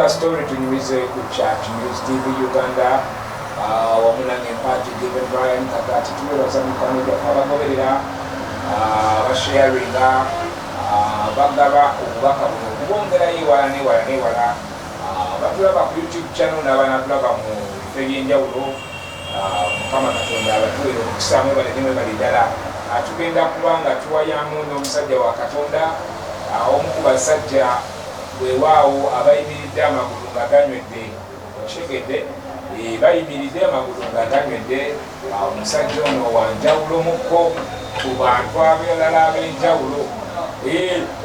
Tukuza story tunyumize ku Chat News TV Uganda. Wamunange mpaji Given Brian kakati tuwebaza mikano abagoberera basharinga bagaba obubaka buno okubongera ewala newala batulaba ku YouTube channel n'abanatulaba mu bifo ebyenjawulo. Mukama Katonda abatuweera omukisa mwe bali ddala. Tugenda kubanga tuwayamu n'omusajja wa Katonda omu ku basajja weewaawo abayimiridde amagulu nga ganywedde okyegedde bayimiridde amagulu nga ganywedde. Omusajja ono wanjawulomukko ku bantu abalala ab'enjawulo.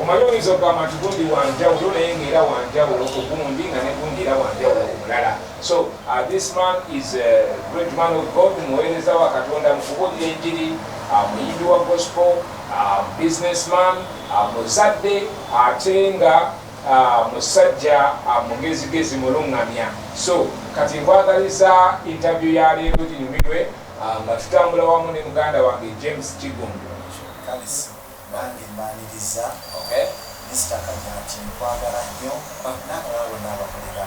Omanyi oyinza okugamba nti gundi wanjawulo naye ng'era wanjawulo ku gundi nga ne gundi era wanjawulo ku mulala. So this man is a great man of God, muweereza wa Katonda mu kubuulira enjiri, muyimbi wa gospel, businessman, muzadde ate nga musajja mugezigezi mulungamya. So kati nkwagaliza interview ya leero ginyumirwe nga tutambula wamu ne muganda wange James Kiggundu. Bange mbaniriza Mr. Kanyati nkwagala nnyo n'abalala n'abakolera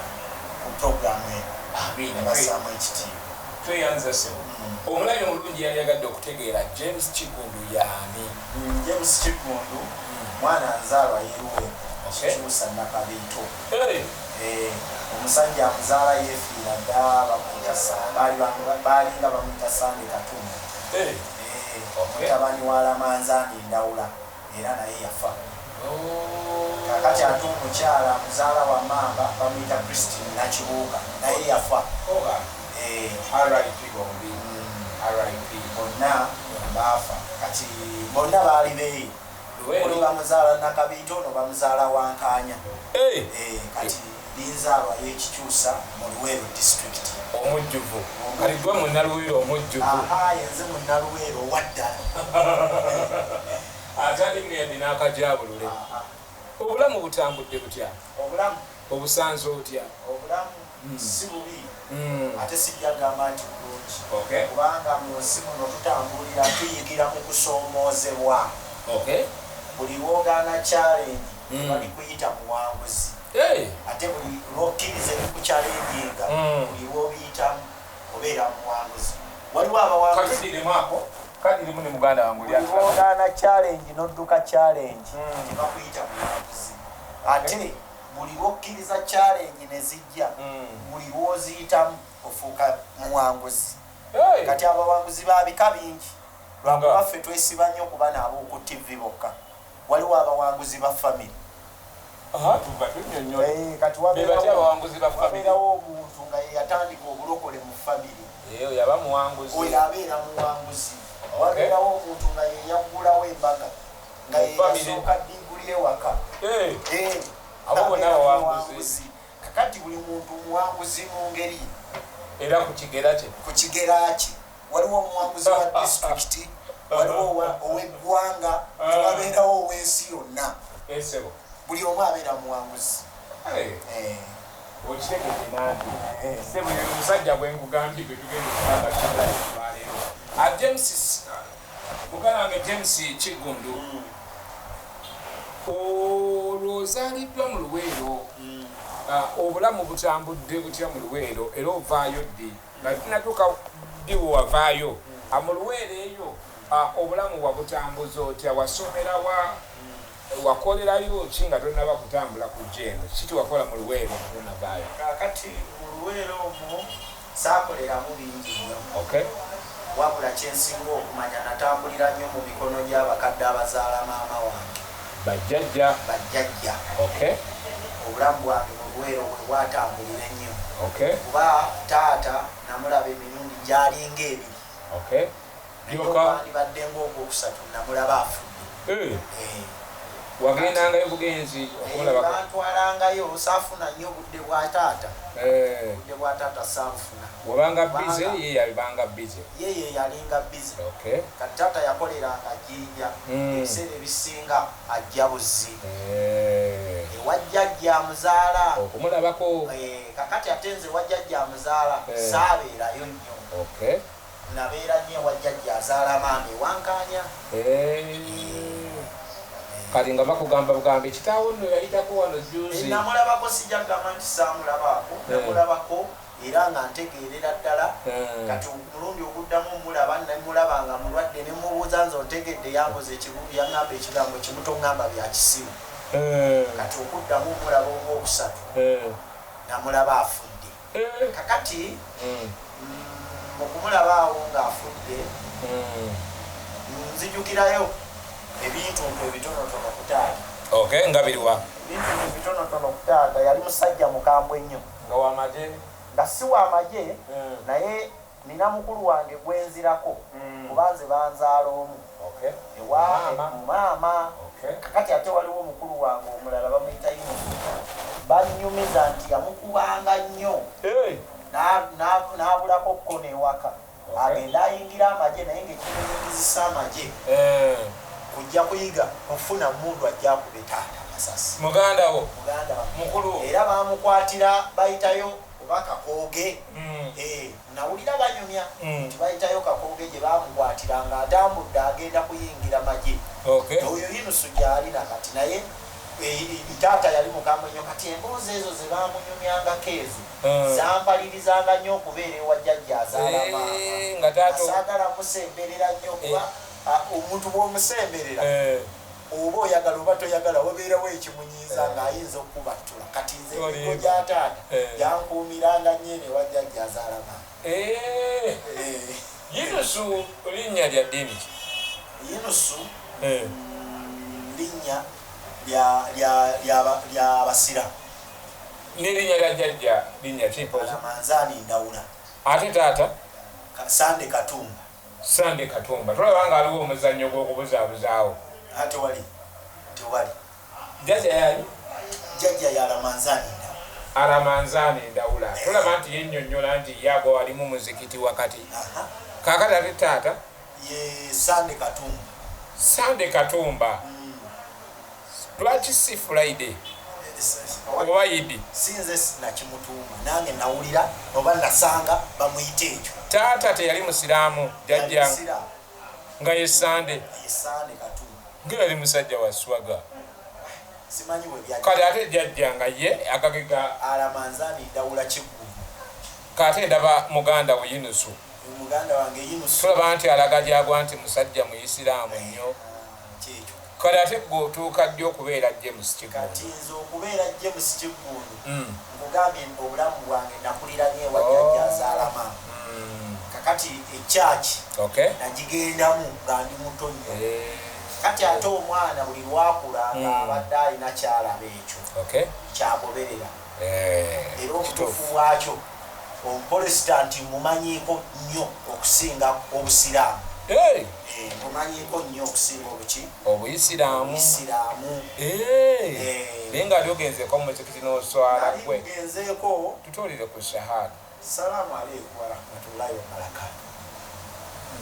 ku programu eno basaamu ekitiibwa. Tweyanza sebo omulayi omulungi yali yagadde okutegeera James Kiggundu yaani. James Kiggundu mwana nzaalwa yeeruwe kikyusa Nakabiito. Omusajja amuzaala yeefiira dda baalinga bamuyita Sande Katumba. Mutabani wa Lamanzaani Ndawula era naye yafa. Kakati ate omukyala muzaala wa Mamba bamuyita Christine Nakibuuka naye yafa. Bonna baafa. Kati bonna baali beeyi. Oli bamuzaala Nakabiito ono bamuzaala Wankanya. Kati linzaalwa y'ekikyusa mu Luweero district. Omujjuvu. Kati gwe munnaluweero omujjuvu. Yenze munnaluweero waddala. Atali ngende n'akajaabulule. Obulamu butambudde butya? Obulamu obusanze otya? Obulamu si bubi ate sijja gamba nti bulungi. Kubanga mu nsi muno tutambulira tuyigira mu kusoomoozebwa. Buli lwogaana challenge bali kuyita muwanguzi. Ate buli lwokkiriza ebikuchalenjinga buli lwobiyitamu obeera muwanguzi. Waliwo abawanguzi kadirimu ne muganda wange buli lwogaana challenge n'odduka challenge tebakuyita muwanguzi. Ate buli lwokkiriza challenge ne zijja buli lwoziyitamu ofuuka muwanguzi. Kati abawanguzi babika bingi lwakuba ffe twesiba nnyo okuba nabo ku TV bokka. Waliwo abawanguzi ba family. Kati wabeerawo omuntu nga yatandika obulokole mu family. Oyo abeera muwanguzi. Wabeerawo omuntu nga yeyaggulawo embaga nga yeyasooka diguli ewaka. Abo bonna bawanguzi. Kakati buli muntu muwanguzi mu ngeri era ku kigera kye. Waliwo omuwanguzi wa district, waliwo ow'eggwanga, wabeerawo ow'ensi yonna. Buli omu abeera muwanguzi. Okitegedde nange. Sebo omusajja gwe nkugambye gwe tugenda okutanga leero. James muganda wange James Kiggundu olwozaaliddwa mu Luweero. Obulamu butambudde butya mu Luweero era ovaayo ddi nga tunatuuka ddi wavaayo mu Luweero eyo obulamu wabutambuza otya? Wasomera wakolerayo ki nga tonnaba kutambula ku jeeno? Kiki wakola mu Luweero navaayo? Kakati mu Luweero omwo saakoleramu bingi nnyo. Wabula kyensinga okumanya natambulira nnyo mu mikono gy'abakadde abazaala maama wange. Bajjajja. Obulamu bwange mu Luweero bwe bwatambulira nnyo. Kuba taata namulaba emirundi gyalinga ebiri. Bandibadde ng'ogwokusatu namulaba afudde. Wagendangayo bugenzi okulabako? Bantwalangayo saafuna nnyo obudde bwa taata. Obudde bwa taata saafuna. Wabanga bize ye yabanga bize? Ye yalinga bize. Kati taata yakoleranga Jjinja. Ebiseera ebisinga ajja Buzzi. Wajjajja amuzaala okumulabako. Kakati ate nze wajjajja amuzaala saabeerayo nnyo. nabeera nnyo wajjajja azaala maama Wankanya. kati nga bakugamba bugambe kitaawo nno yayitako wano juzi. Namulabako sijja kugamba nti saamulabako, namulabako era nga ntegeerera ddala. Kati omulundi oguddamu mulaba namulaba nga mulwadde ne mubuuza nze ontegedde yambuza ekibubu yaŋŋamba ekigambo kimu toŋŋamba bya kisimu. Kati okuddamu mulaba ogwokusatu namulaba afudde. Kakati mu kumulaba awo ng'afudde nzijukirayo ebintu ebitonotono ku taata. Nga biriwa? Ebintu ebitonotono ku taata yali musajja mukambwe ennyo. Nga w'amagye? Nga si w'amagye naye nina mukulu wange gwenzirako kuba nze banzaala omu ewa maama. Kakati ate waliwo mukulu wange omulala bamuyita Yunufu bannyumiza nti yamukubanga nnyo n'abulako kkono ewaka agenda ayingira amagye naye ng'ekimuyingizisa amagye kujja kuyiga ofuna mundu ajja akube taata masasi muganda wo mukulu era bamukwatira bayitayo oba kakooge nawulira banyumya nti bayitayo kakooge gye bamukwatira ng'atambudde agenda kuyingira magye. Oyo Yunusu gy'ali nakati naye taata yali mukambwe nnyo kati emboozi ezo ze bamunyumyangako ezo zampalirizanga nnyo okubeera ewa jjajja azaala maama asaagala musemberera nnyo kuba omuntu bw'omusemberera oba oyagala oba toyagala wabeerawo ekimunyiiza ng'ayinza okukubattula kati nze emigo gya taata yankuumiranga nnyo eno ewa jjajja azaala maama. Yunusu linnya lya ddiini ki? Yunusu linnya ly'Abasiraamu. N'erinnya lya jjajja linnya ki? Manzaani Ndawula. Ate taata? Sande Katumba. Sande Katumba. Tulaba nga aliwo omuzannyo gw'okubuzaabuzaawo. Tewali. Jjajja yali? Jjajja y'Alamanzaani Ndawula. Alamanzaani Ndawula. Tulaba nti yennyonnyola nti yago walimu muzikiti wakati. Kaakati ate taata? Ye Sande Katumba. Sande Katumba. Lwaki si Friday? Oba Yidi? Sinze nakimutuuma nange nawulira oba nasanga bamuyita ekyo. Taata teyali musiraamu jjajja nga ye Sande. Ye Sande Katumba. Ng'eyali musajja wa swaga. Simanyi bwe byali. Kati ate jjajja nga ye akagega Alamanzaani Ndawula Kiggundu. Kati ndaba muganda we Yunusu. Muganda wange Yunusu. Tulaba nti alaga gyagwa nti musajja Muisiraamu nnyo. Kyekyo. Kati ate gwe otuuka ddi okubeera James Kiggundu? Kati nze okubeera James Kiggundu nkugambye obulamu bwange nakulira nnyo ewa jjajja azaala maama. Kakati ekyaki nagigendamu nga ndi muto nnyo. Kati ate omwana buli lwakula ng'abadde alina kyalaba ekyo kyagoberera. Era obutuufu bwakyo Omupolesitanti mumanyiiko nnyo okusinga Obusiraamu. Mumanyiiko nnyo okusinga Obuyisiraamu. Naye nga ali ogenzeeko mu muzikiti n'oswala gwe. Ogenzeeko. Tutuulire ku shahada. Salaamu alaikum wa rahmatullahi wa barakatuh.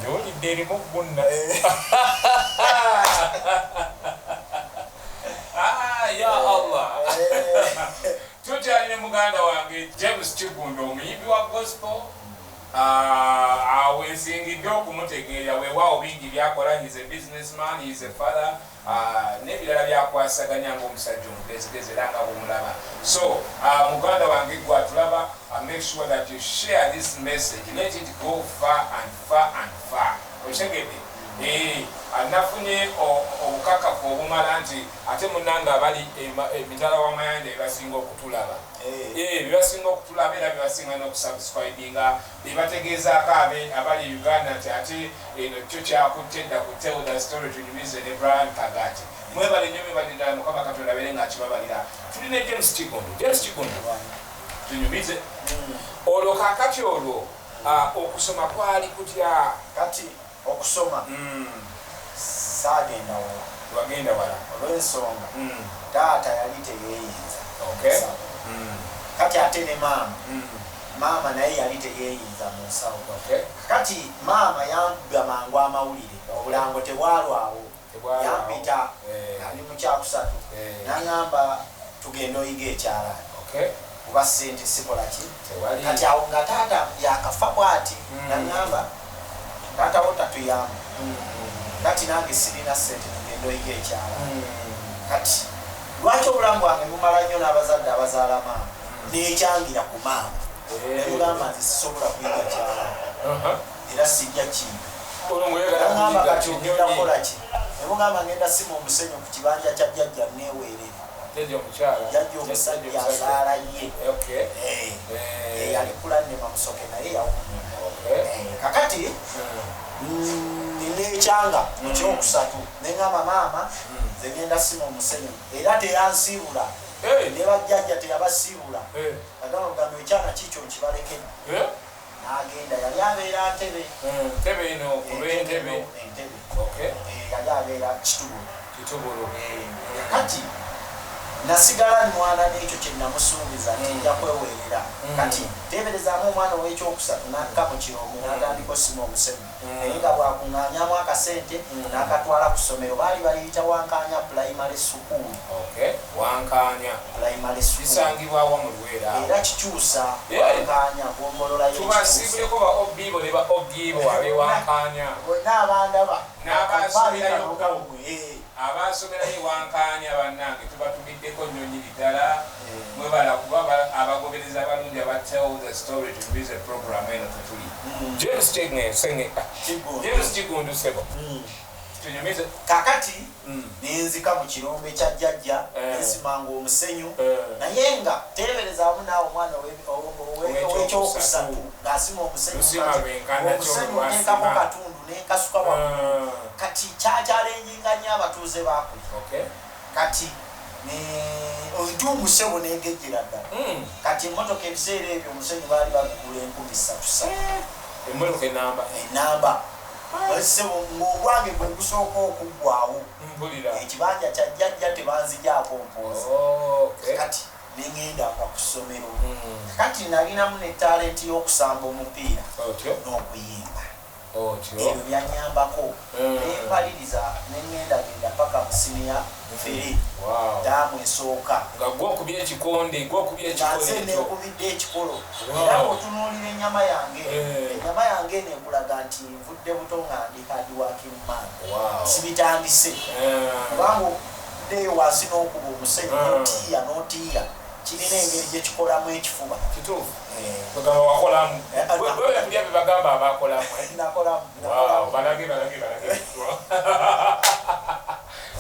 Njolidde erimu gunna. Ya Allah. Tukyali ne muganda wange James Kiggundu omuyimbi wa gospel. Awensingidde okumutegeera weewaawo bingi byakola. He's a businessman, he's a father. N'ebirala byakwasaganya ng'omusajja omugezigezi era nga bw'omulaba. So muganda wange gwe atulaba, make sure that you share this message. Let it go far and far and far. Okitegedde? Nafunye obukakafu obumala nti ate munnange abali emitala w'amayanja ebasinga okutulaba. Bebasinga okutulaba era bebasinga n'okusubscribinga bebategeezaako abali Uganda nti ate eno kyo kyakutte dda ku tell the story tunyumize ne Brian Kagati. Mwebale nnyo mwebale ddala Mukama Katonda abeere ng'akibabalira. Tulina James Kiggundu. James Kiggundu tunyumize. Olwo kaakati olwo okusoma kwali kutya? Kati okusoma saagenda wala. Wagenda wala olw'ensonga taata yali teyeeyinza. Kati ate ne maama naye yali teyeeyinza mu nsawo. Kati maama yankuga mangu amawulire obulango tebwalwawo. Yampita ali mu kyakusatu n'aŋŋamba tugenda oyiga ekyalaani kuba ssente sikola ki. Kati awo nga taata yakafa bw'ati n'aŋŋamba taata wo tatuyamba. Kati nange sirina ssente tugenda oyiga ekyalaani kati lwaki obulamu bwange bumala nnyo n'abazadde abazaala maama nekyangira ku maama nemugamba nti sisobola kuyiga kyala era sijja kiyiga kati ogenda kukola ki nemugamba ngenda sima omusenyu ku kibanja kya jjajja neweerere jjajja omusajja azaala ye yalikula nnema musoke naye yawuma kakati nekyanga mu kyokusatu neŋŋamba maama nze ngenda sima omusenyu era teyansiibula ne bajjajja teyabasiibula agamba bugambe ekyana kikyo nkibalekedde n'agenda yali abeera ntebe yali abeera kitubulu kati nasigala ni mwana n'ekyo kye namusuubiza nti nja kweweerera kati teeberezaamu omwana ow'ekyokusatu n'akka mu kirombe n'atandika osima omusenyu naye nga bwakuŋŋaanyamu akasente n'akatwala ku ssomero baali baliyita Wankanya Primary School bisangibwawa mu Luweera era kikyusa Wankanya gombolola tubasiibuleko ba obibo ne ba ogibo abe Wankanya bonna abandaba n'abasomerayo abasomerayo Wankanya bannange tubatumiddeko nnyonyiri ddala mwebala kuba abagobereza abalungi abatell the story tubize program eno tetuli James Kiggundu sebo tunyumize kakati nenzika mu kirombe kya jjajja nsimanga omusenyu naye nga teeberezaamu naawe omwana ow'ekyokusatu ng'asima omusenyu nenkamo katundu nenkasuka wamu kati kyakyalenjinga nnyo abatuuze baakuli kati onjumusebo negejjera ddala kati emmotoka ebiseera ebyo omusenyu baali bagugula 3,000 emmotoka enamba ng'obwange bwe gusooka okuggwawo ekibanja kya jjajja tebanzijaako mpoozi kati neŋŋendanga ku ssomero kati nalinamu ne talenti y'okusamba omupiira n'okuyimba ebyo byanyambako nembaliriza neŋŋendagenda paka mu siniya feri daamu esooka nze nekubidde ekikolo era otunuulira ennyama yange nekulaga nti nvudde buto nga ndi hard working man sibitandise kubanga oddeeyo wansi n'okuba omusenyu n'otiiya kirina engeri gye kikolamu ekifuba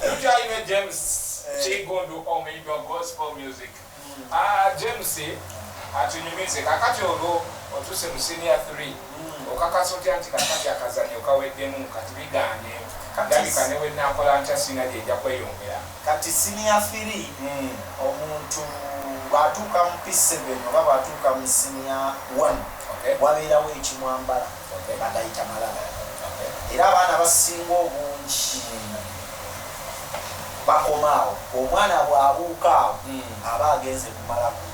tukyalime James Kiggundu omuyimbi gospel music James atunyumize kakati olwo otuse mu senior 3 okakasa otya nti kakati akazanyo kaweddemu kati biganye ndabika newe nakola ntya sina gyejja kweyongera kati senior 3 omuntu bwatuuka mu P7 oba bwatuuka mu senior 1 wabeerawo ekimwambala bagayita malala era abaana basinga obungi bakomaawo omwana bw'abuuka awo aba agenze kumalako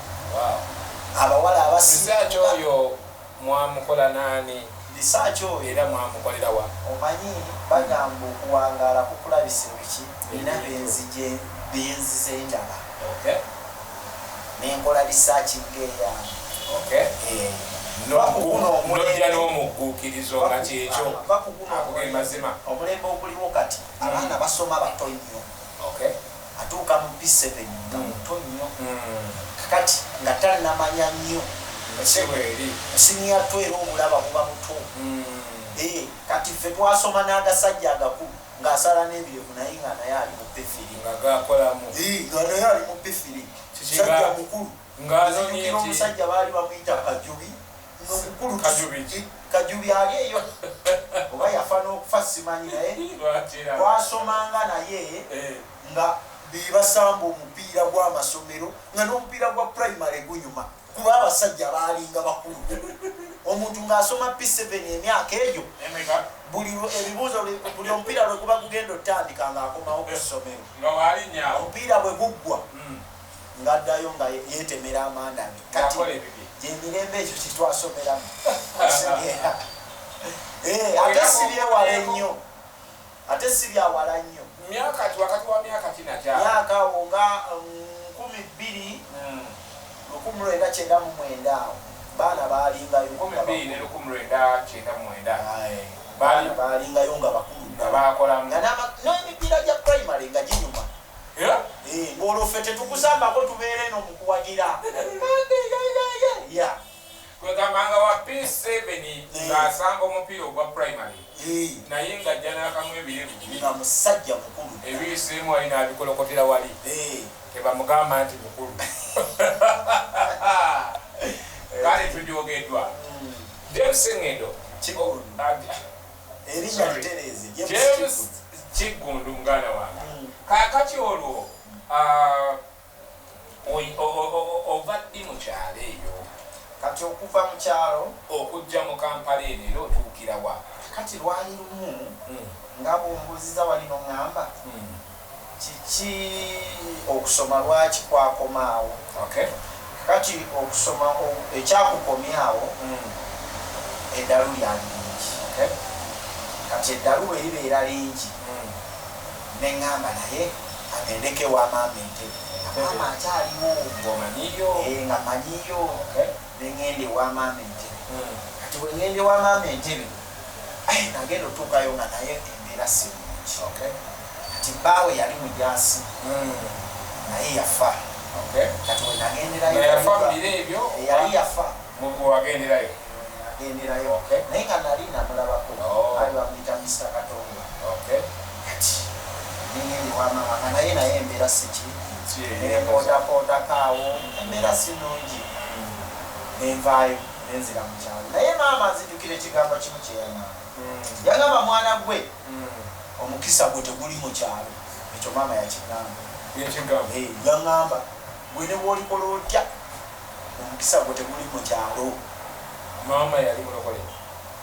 abawala abasisaaki oyo mwamukola naani lisaaki oyo era mwamukolera wa omanyi bagamba okuwangaala kukulabisa ebiki nina benzize enjala nenkola lisaaki ng'eyange nojja n'omuguukirizo nga kyekyo mazima omulembe oguliwo kati abaana basoma bato nnyo atuuka mu P7 nga muto nnyo kati nga tannamanya nnyo siniya 2 era obulaba buba buto kati ffe twasoma n'agasajja agakulu ng'asala n'ebirevu naye nga naye ali mu P3 nga naye ali mu P3 sajja mukulu ng'azonyekira omusajja baali bamuyita Kajubi nomukulu Kajubi ali eyo oba yafa n'okufa simanyi naye twasomanga naye nga bebasamba omupiira gw'amasomero nga n'omupiira gwa primary gunyuma kuba abasajja baalinga bakulu omuntu ng'asoma P7 emyaka egyo ebibuuzo buli omupiira lwe guba gugenda otandika ng'akomawo ku ssomero omupiira bwe guggwa ng'addayo nga yeetemera amandami kati gyemirembe ekyo kitwasomeramu ate sibyawala nnyo wakati wa myaka kinakya myaka awo nga 1999 awo baana baalingayo baalingayo nga bakulu bakolamu n'emipiira gya primary nga ginyuma ng'olwo ffe tetukusambako tubeere eno mukuwagira kwegambanga wa P7 ng'asanga omupiira ogwa primary naye ng'ajja n'akamu ebirevu nga musajja mukulu ebiyisimu alina abikolokotera wali tebamugamba nti mukulu kale tujoogeddwa James Ngendo erinnya litereeze James Kiggundu muganda wange kakati olwo ovadde mu kyalo eyo kati okuva mu kyalo okujja mu Kampala eno era otuukira wa kati lwali lumu nga bwombuuziza wali noŋŋamba kiki okusoma lwaki kwakomaawo kati okusoma ekyakukomyawo eddalu lyali lingi kati eddalu bwe libeera lingi neŋŋamba naye agendeke wa maama entebe maama akyaliwo nga manyiyo neŋŋende wa maama entebe kati bwe ŋŋende wa maama entebe nagenda otuukayo nga naye embeera si bulungi kati bbaawe yali mujaasi naye yafa kati we nagenderayo yali yafa wagenderayo agenderayo naye nga nali namulabako ali bamuyita Mr. Katonga kati neŋŋende wa maama nga naye embeera si ki nerepootapootakaawo embeera si nungi nenvaayo nenzira mu kyalo naye maama nzijukira ekigambo kimu kyeyangamba yagamba mwana gwe omukisa gwe teguli mu kyalo ekyo maama yakigamba yaŋŋamba gwe ne bwolikola otya omukisa gwe teguli mu kyalo maama yali mulokole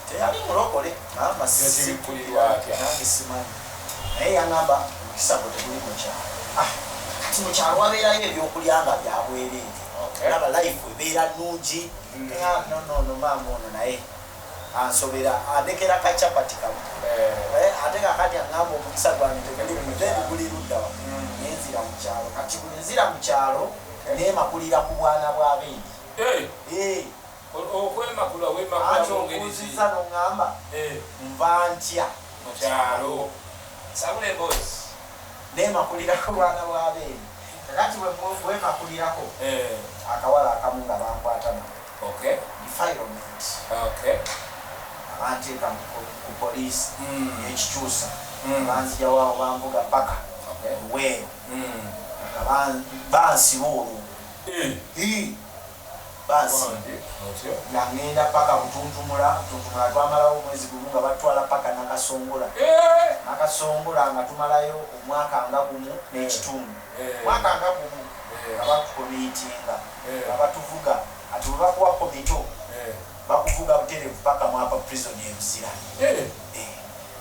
teyali mulokole maama nange simanyi naye yaŋŋamba omukisa gwe teguli mu kyalo kati mu kyalo wabeerayo ebyokulya nga byabwereere olaba life ebeera nnungi nono maama ono naye ansobera andekera kacapati kamu ate kakati aŋŋamba omukisa gwange teguli luddawa nenzira mu kyalo kati bwenzira mu kyalo neemakulira ku bwana bw'abendi ati okuuziza noŋŋamba nva ntya mu kyalo sabula emboozi neemakulira ku bwana bw'abendi kakati bwemakulirako akawala akamu nga bankwata nako environment abanteeka ku poliisi ekikyusa banzijawawo bambuga paka weero bansiba olwo nga ŋŋenda paka butuntumula twamalawo omwezi gumu nga batwala paka nakasongola nga tumalayo omwaka nga gumu n'ekitundu mwaka nga gumu nga bakukomiitinga nga batuvuga ati bwe bakuwa komito bakuvuga buterevu paka mwapa prison ebuzira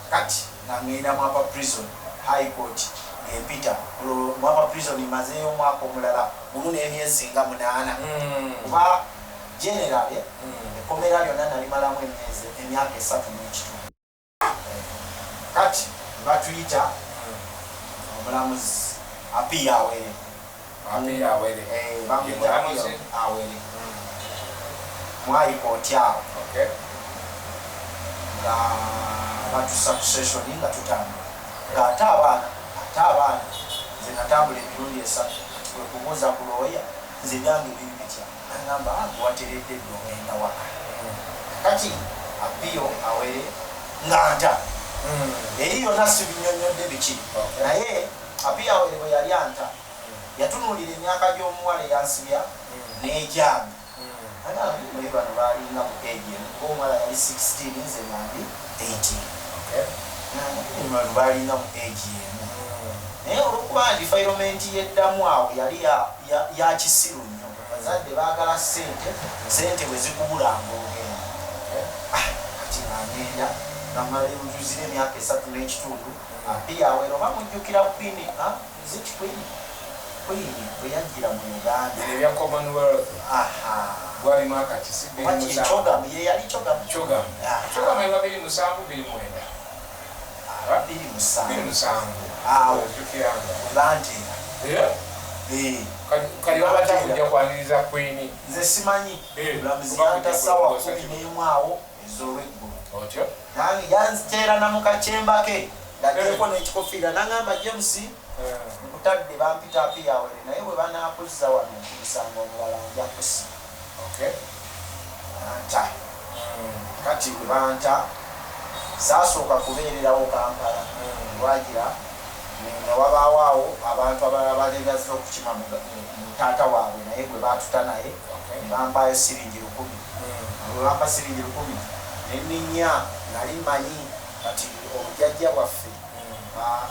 kati nga ŋŋenda mwapa prison high court ng'empita mwapa prison mazeeyo omwaka omulala gumu n'emyezi nga 8 kuba general ekomera lyonna nalimalamu emyaka 3 n'ekitundu kati batuyita omulamuzi apiya awere bamuyita awere mwayikooti awo nga batusa ku sessioni nga tutambula nga ate abaana nze natambula emirundi 3 kati kwe kubuuza ku looya nze byange biri bitya aŋŋamba gwewateredde dde ogenda waka kati apiyo awere ng'anta eri yonna sibinyonyodde biki naye apiyo awere bwe yali anta yatunuulira emyaka gy'omuwala eyansibya n'ejyami naye bano baalinga mu egi emu kuba omuwala yali 16 nze nandi 18 bano baalinga mu egi emu naye olwokuba environment yeddamu awo yali ya kisiru nnyo bazadde baagala sente bwe zikubulanga ogenda kati ng'agenda namala ebujuzire emyaka 3 n'ekitundu apiya awero bamujjukira kwini ziki kwini bwe yajjira mu Uganda ebya Commonwealth gwalimu akati Chogamu ye yali Chogamu eba 27 awo bantera kali babatakujja kwaniriza kwini nze simanyi lamuziyanta sawa 11 awo ez'olweggulu nange yanziteera namukachemba ke ngateeko n'ekikofiira naŋŋamba James nkutadde bampita apiyawere naye bwe banakuzza wano okumusanga omulala nja kusi anta kati bwe banta saasooka kubeererawo Kampala lwagira newabaawo abantu abalala balegaza okukima mu taata waabwe naye gwe baatuta naye nebampaayo siringi 1,000 bwe bampa siringi 1,000 neninya nali manyi kati obujjajja bwaffe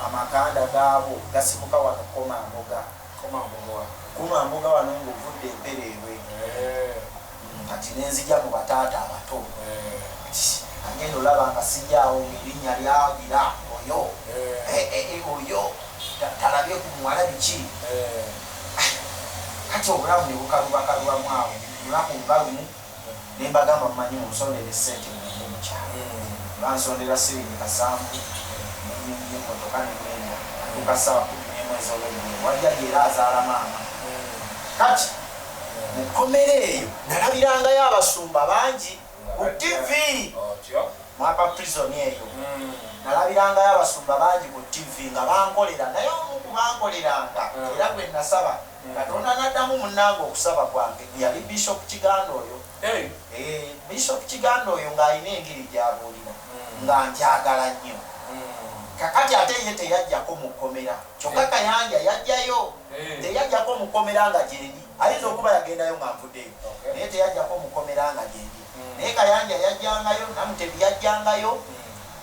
amakanda gaabo gasibuka wano komamboga wano ng'ovudde empereerwe kati nenzija mu bataata abato agenda olaba nga sijjaawo ng'erinnya lyagira oyo oyo talabye ku muwala biki kati obulamu ne bukalubakalwamu awo lunaku nga lumu ne mbagamba mumanyi munsondere ssente mukyalo bansondera siringi 7 n'emmotoka n'emyenda tukasawa 11 ez'olweggulo wajjaga era azaala maama kati mu kkomera eyo nalabirangayo abasumba bangi ku TV mwapa prison eyo nalabirangayo abasumba bangi ku TV nga bankolera naye omu ku bankoleranga era gwe nasaba Katonda n'addamu munnange okusaba kwange yali Bishop Kiggundu oyo Bishop Kiggundu oyo ng'alina engeri gy'abuulira nga njagala nnyo kakati ate ye teyajjako mu kkomera kyokka Kayanja yajjayo teyajjako mu kkomera nga gyendi ayinza okuba yagendayo nga nvuddeyo naye teyajjako mu kkomera nga gyendi naye Kayanja yajjangayo Namutebi yajjangayo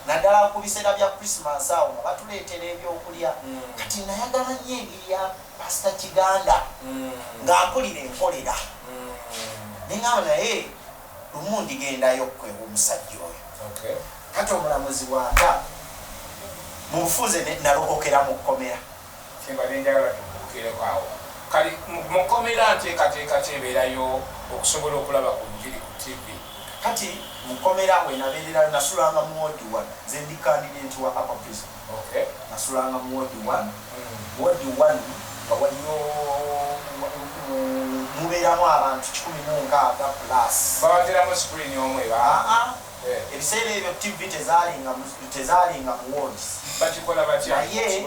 naddala ku biseera bya Christmas awo nga batuleetera ebyokulya kati nayagala nnyo engeri ya Pastor Kiganda ng'akulira enkolera neŋŋamba naye lumu ndigendayo kwewa omusajja oyo kati omulamuzi bw'anta mu bufunze nalokokera mu kkomera kyemba nenjagala tubuukireko awo kali mu kkomera nteekateeka kyebeerayo okusobola okulaba ku njiri ku TV kati mu kkomera bwe nabeererayo nasulanga mu ward 1 nze ndi candidate wa Upper Prison nasulanga mu ward 1 ward 1 nga waliyo mubeeramu abantu 16 plus babateramu screen omwe ebiseera ebyo TV tezaalinga mu wards bakikola batya naye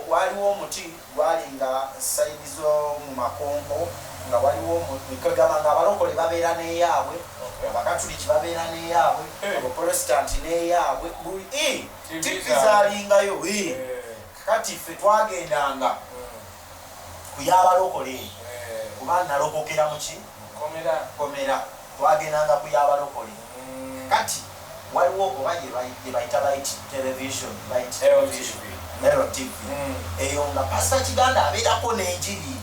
waliwo omuti gwalinga saidi z'omu makonko nga waliwo mikagama nga abalokole babeera n'eyaabwe abakatuliki babeera n'eyaabwe abaprotestant n'eyaabwe TV zaalingayo kati ffe twagendanga ku y'abalokole kuba nalokokera muki komera twagendanga ku y'abalokole kati waliwo oba gye bayita television TV eyo nga Pastor Kiganda abeerako n'enjiri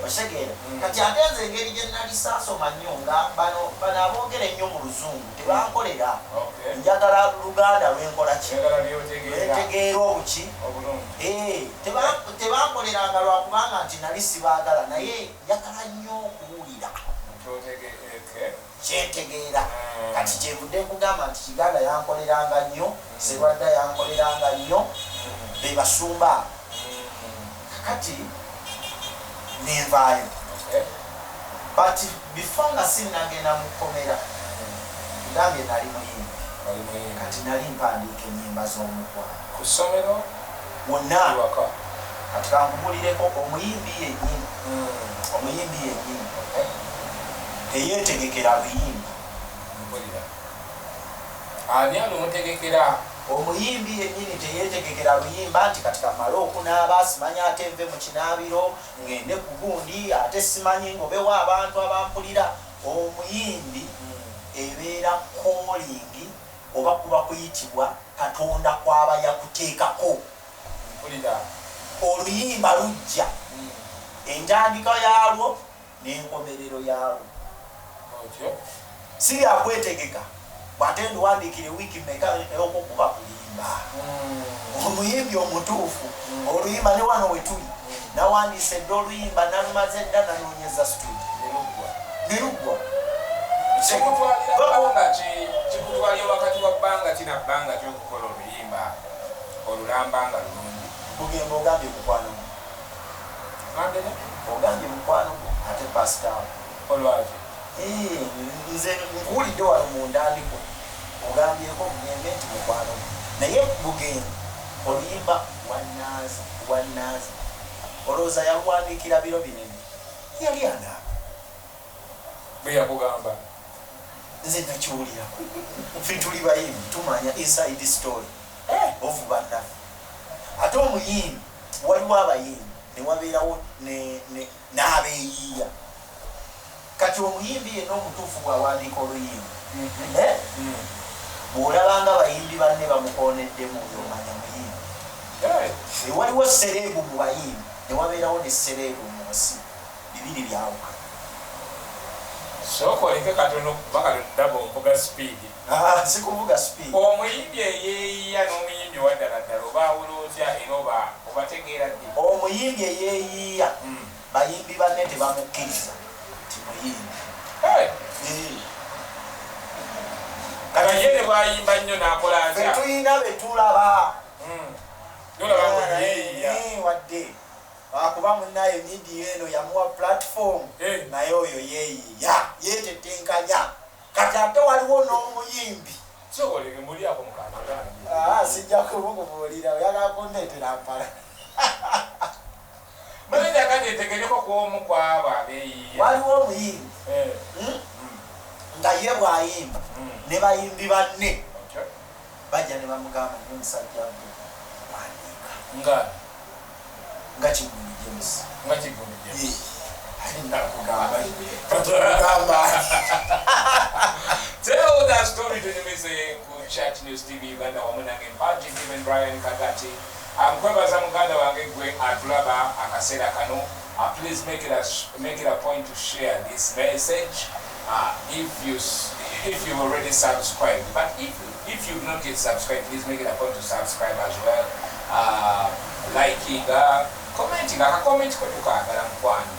osegeera kati ate nze engeri gye nali saasoma nnyo nga bano aboogera ennyo mu luzungu tebankolera njagala Luganda lwenkola ki lwentegeera obuki tebankoleranga lwakubanga nti nali sibaagala naye njagala nnyo okuwulira kyentegeera kati kyevudde nkugamba nti Kiganda yankoleranga nnyo Serwadda yankoleranga nnyo be basumba kakati nenvaayo but before nga sinnagenda mu kkomera ngambye nali muyimbi kati nali mpandiika ennyimba z'omukwano ku ssomero wonna kati kankubulireko omuyimbi yennyini teyeetegekera luyimba ani alumutegekera omuyimbi yennyini teyeetegekera luyimba nti kati kamale okunaaba simanyi ate nve mu kinaabiro ngende ku gundi ate simanyi ngobewo abantu abampulira omuyimbi ebeera calling oba kuba kuyitibwa Katonda kwaba yakuteekako oluyimba lujja entandika yaalwo n'enkomerero yaalwo si yakwetegeka bw'ate ndiwandiikire wiiki mmeka okukuba kuyimba omuyimbi omutuufu oluyimba ne wano we tuli nawandiise dda oluyimba nalumaze dda nanoonyeza studio neruggwa kikutwalira wakati wa bbanga kina bbanga kyokukola oluyimba olulambanga lulungi kugenda ogambye mukwano ogambye mukwano ate pasitawo olwaki nze nkuwulidde wano mu ndandiko ogambyeko bugembe nti mukwano naye bugenda oluyimba wannaza olowooza yakuwandiikira biro binene yali anaaba bwe yakugamba nze nakiwulira ffe tuli bayimbi tumanya inside story of bannaffe ate omuyimbi waliwo abayimbi newabeerawo n'abeeyiiya kati omuyimbi yenna omutuufu bwawandiika oluyimbi bw'olabanga abayimbi banne bamukoneddemu omanya muyimbi waliwo sereebu mu bayimbi newabeerawo ne sereebu mu nsi bibiri byawuka sokoleke katono bakatodabo mvuga speed sikuvuga speed omuyimbi eyeeyiya n'omuyimbi waddaladdala obaawulooza era obategeera ddi omuyimbi eyeeyiya bayimbi banne tebamukkiriza ti muyimbi kanaye ne bwayimba nnyo n'akola atya tuyina betulaba wadde akuba munnaye midiya eno yamuwa platform naye oyo yeeyiya yeetetenkanya kati ate waliwo n'omuyimbi sijja kumukubuulira oyagala kundeetera mpala waliwo omuyimbi nga ye bwayimba ne bayimbi banne bajja ne bamugamba n'omusajja wandiika nga Kiggundu James Tell that story to the Mr. Chat News TV Uganda wamunange mpaji even Brian Kagati kwebaza muganda wange gwe atulaba akaseera kano please make it a point to share this message if you've already subscribed, but if you've not yet subscribed, please make it a point to subscribe as well, liking, commenting akakomenti kwetukagala mukwano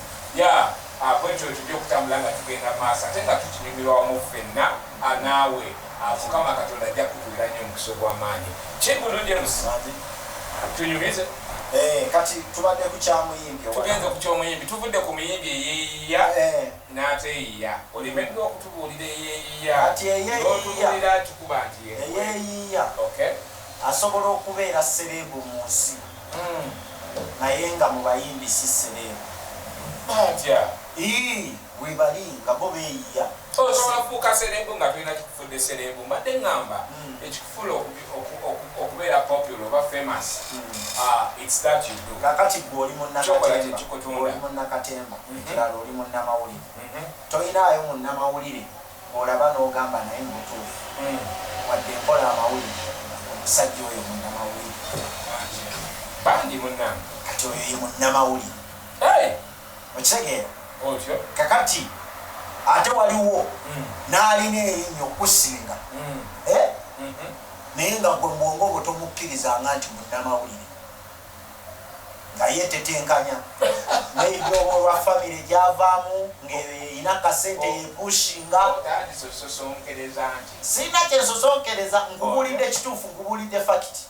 bwetyo tujja okutambula nga tugenda maaso ate nga tukinyumirwa wamu ffenna naawe mukama katonda ajja kutuwira nnyo omukisa ogw'amaanyi Kiggundu tunyumize kati tubadde ku kyamuyimbi tugenze ku kyomuyimbi tuvudde ku muyimbi eyeeyiya n'ateeyiya olemeddwa okutubuulira eyeeyiya kikuba nti eyeeyiya asobola okubeera sereebu mu nsi naye nga mu bayimbi si sereebu atya webali nga bo beeyiya osobola kufuuka sereebu nga tulina kikufudde sereebu mbadde ŋŋamba ekikufula okubeera popular oba famous it's that you do kakati gwe oli munnakatemba ekirala oli munnamawulire tolinaayo munnamawulire olaba n'ogamba naye mutuufu wadde nkola amawulire omusajja oyo munnamawulire bandi munnange kati oyo ye munnamawulire okitegeera kakati ate waliwo n'alina erinnya okusinga naye nga gwe mbwongo bwe tomukkirizanga nti munnamawulire nga yeetetenkanya n'ebyobo lwa famire gyavaamu ng'erina kasente yepushinga sirina kyensosonkereza nkubulidde kituufu nkubulidde fakiti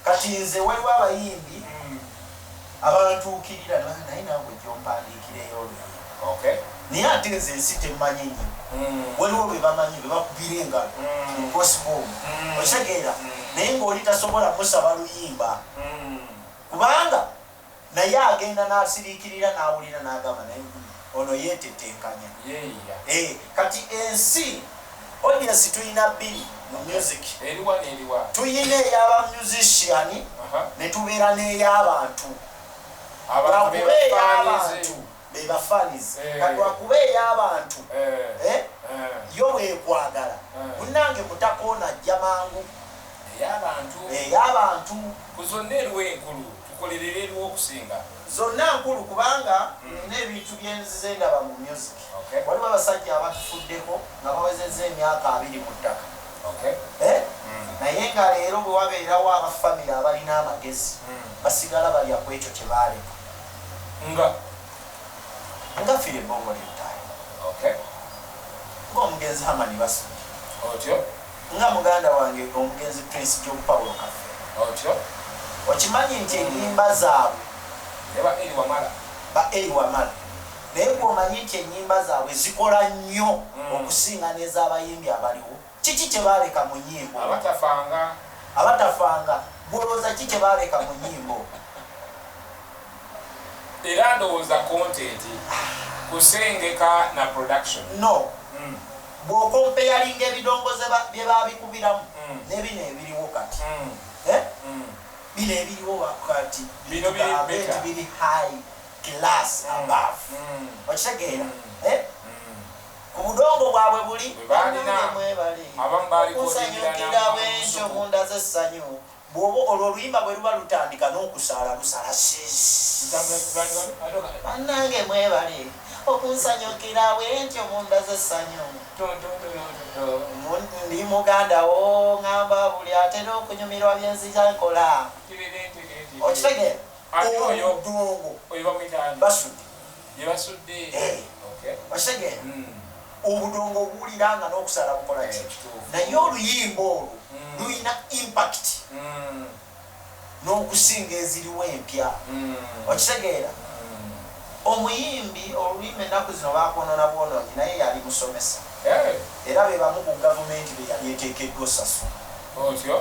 kati nze waliwo abayimbi abantuukirira naye nangwe gyompandiikireyo oluyimbi naye ate nze ensi temmanyi nnyo waliwo be bamanyi be bakubira engalo mugosibomu okitegeera naye ng'oli tasobola musaba luyimba kubanga naye agenda n'asiriikirira n'awulira n'agamba naye ono yeetetenkanya kati ensi audience tuyina bbiri mu music tuyina ey'aba musician ne tubeera n'ey'abantu lwakuba ey'abantu bebafanizi lwakuba ey'abantu yo bwekwagala munange mutakoona ajja mangu ey'abantu zonna eriwo enkulu tukolerera eriwo okusinga zonna nkulu kubanga n'ebintu byenzize ndaba mu music waliwo abasajja abatufuddeko nga bawezezza emyaka 20 mu ttaka naye nga leero bwe wabeerawo abafamire abalina amagezi basigala balya ku ekyo kye baaleka nga fire bongo letayo ng'omugenzi Hamani Basudi nga muganda wange omugenzi Prince John Paulo Kafe okimanyi nti ennyimba zaabwe ba Eri Wamala naye gwomanyi nti ennyimba zaabwe zikola nnyo okusinga n'ez'abayimbi abaliwo kiki kye baaleka mu nnyimbo abatafanga bwolooza ki kye baaleka mu nnyimbo era ndowooza content kusengeka na production no bw'okompeyalinga ebidongoze bye baabikubiramu n'ebino ebiriwo kati bino ebiriwo kati biri high class above okitegeera ku budongo bwabwe buli kusanyukira bwentyo munda z'essanyu bw'oba olwo oluyimba bwe luba lutandika n'okusaala lusala bannange mwebale okunsanyukira bwentyo munda z'essanyu ndi muganda wo ŋŋamba buli atera okunyumirwa byenzija nkola okitegeera obudongo basudde okitegeera obudongo obuwuliranga n'okusala bukola ki naye oluyimba olwo luyina impact n'okusinga eziriwo empya okitegeera omuyimbi oluyimba ennaku zino bakwonona bwonoonyi naye yali musomesa era be bamu ku gavumenti be yali eteekeddwa osasula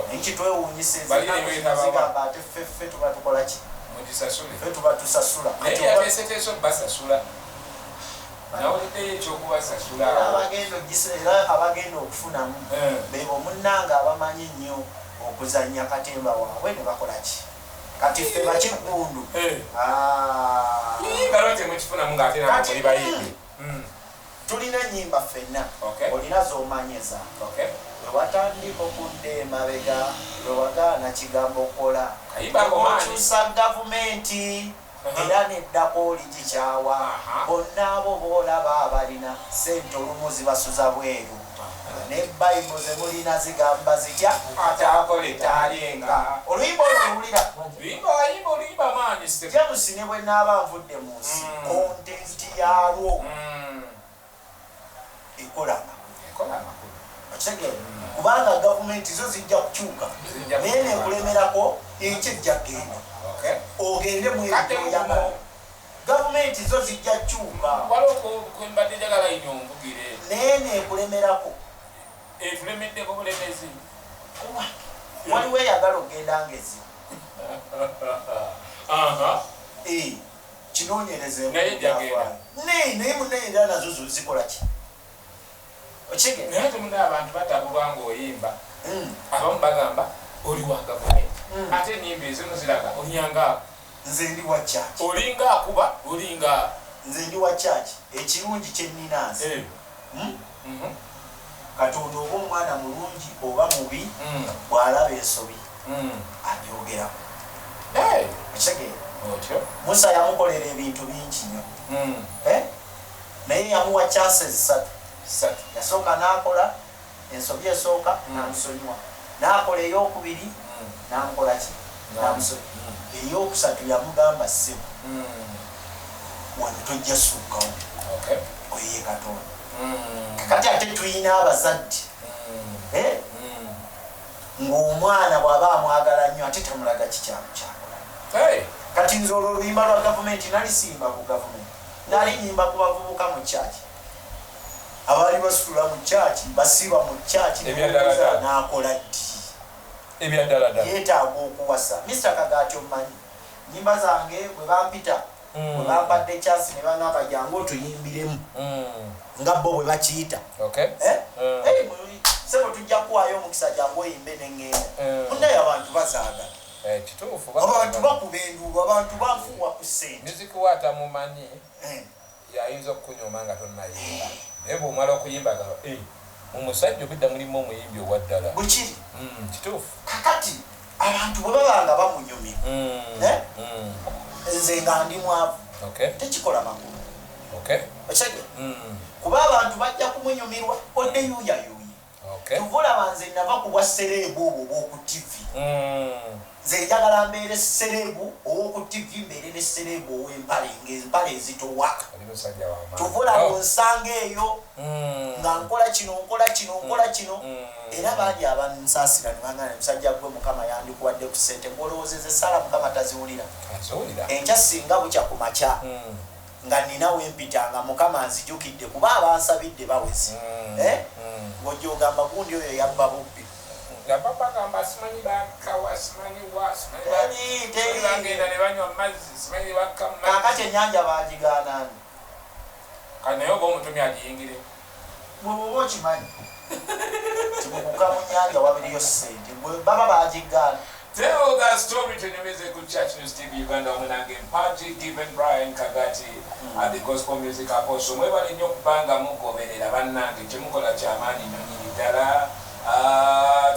naye kitwewuunyisa ezigamba ate ffe tuba tukola ki ffe tuba tusasula era abagenda okufunamu bebo munnanga abamanyi nnyo okuzannya katemba waabwe ne bakola ki kati ffe bakiggundu tulina nnyimba ffenna olina z'omanyeza wewatandika okudda emabega lwewagaana kigambo kola okyusa gavumenti era neddako oligikyawa bonna abo boolaba abalina sente olumu zibasuza bweru ne bayibuli ze mulina zigamba zitya ataakole taalyenga oluyimba olwowulira james ne bwe naaba nvudde mu nsi kontenti yalwo ekola okitegeera kubanga gavumenti zo zijja kukyuka naye nekulemerako ekyejja genda ogende mweoyagala gavumenti zo zijja kyuka naye nekulemerako waliwo eyagala ogenda ngezi kinoonyereze naye munayera nazo zikola ki naye temuna abantu batabulwa ng'oyimba abamu bagamba oli wa gavumenti ate ennyimba ezimu ziraga olyangaako nze ndi wa kyaki olinga akuba olinga nze ndi wa kyaki ekirungi kyennina nze katonda oba omwana mulungi oba mubi bw'alaba ensobi abyogeramu ekitegeera musa yamukolera ebintu bingi nnyo naye yamuwa chances zisatu yasooka n'akola ensobi esooka n'amusonyiwa n'akola ey'okubiri n'amukola ki n'amusonyiwa ey'okusatu yamugamba ssebo wano tojja sukkawo oyeye katonda kati ate tuyina abazadde ng'omwana bw'aba amwagala nnyo ate tamulaga kikyamu kyakola kati nze olwo oluyimba lwa gavumenti nalisimba ku gavumenti nali nyimba ku bavubuka mu kyaki abaali basitula mu kyaki basiba mu kyaki n'akola ddi yeetaaga okuwasa Mr. Kagaati omumanyi nyimba zange bwe bampita bwe bampadde kyasi ne bangamba jangu otuyimbiremu nga bo bwe bakiyita sebo tujja kuwaayo omukisa jangu oyimbe neŋŋenda munaye abantu bazaagala abantu bakuba enduulu abantu banfuuwa ku ssente nizikuwaata mumanyi yayinza okukunyuma nga tonnayimba naye bw'omala okuyimba mu musajja obidda mulimu omuyimbi owa ddala bwekiri kituufu kakati abantu bwe babanga bamunyumira nze nga ndi mwavu tekikola makulu ekege kuba abantu bajja kumunyumirwa odde yuuyayuuyi tuvulaba nze nava ku bwa sereebu obwo obw'oku tivi nze njagala mbeere sereebu ow'oku tivi mbeere ne sereebu ow'empale ng'empale ezitowa tuvulaba onsanga eyo nga nkola kino era bangi abansaasira ne bangana omusajja gwe mukama yandikuwadde ku ssente ng'olowoozeza essala mukama taziwulira enkya singa bukya ku makya nga nina wempitanga mukama nzijukidde kuba abansabidde bawezi ng'ojja ogamba gundi oyo yabba bubbi Ya papa kamba simanyi bakawa simanyi wa simanyi bagenda ne banywa amazzi simanyi bakama kakati ennyanja bagigaanani kanayo b'omutumya agiyingire bw'oba okimanyi timukuka mu nnyanja wabiriyo ssente baba bagigaana. Tell that story to the Music Church News TV Uganda Omunange Mpaji given Brian Kagati at the Gospel Music Apostle. Mwebale nnyo kubanga mugoberera bannange kyemukola kyamaanyi nnyonyini ddala.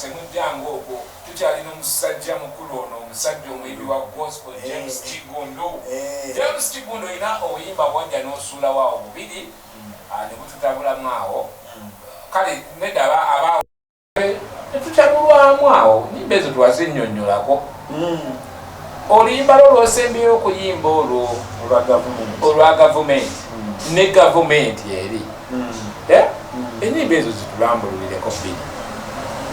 Temujjangu okwo tukyalina omusajja mukulu ono omusajja omuyimbi wa gospel James Kiggundu. James Kiggundu olina obuyimba bwajja n'osuulawo awo bubiri ne bututabulamu awo. Kale nedda abaawo tutabulwamu awo nyimba ezo twazinnyonnyolako. Oluyimba lwo lwosembyeyo okuyimba olwo olwa gavumenti ne gavumenti eri ennyimba ezo zitulambululireko bbiri.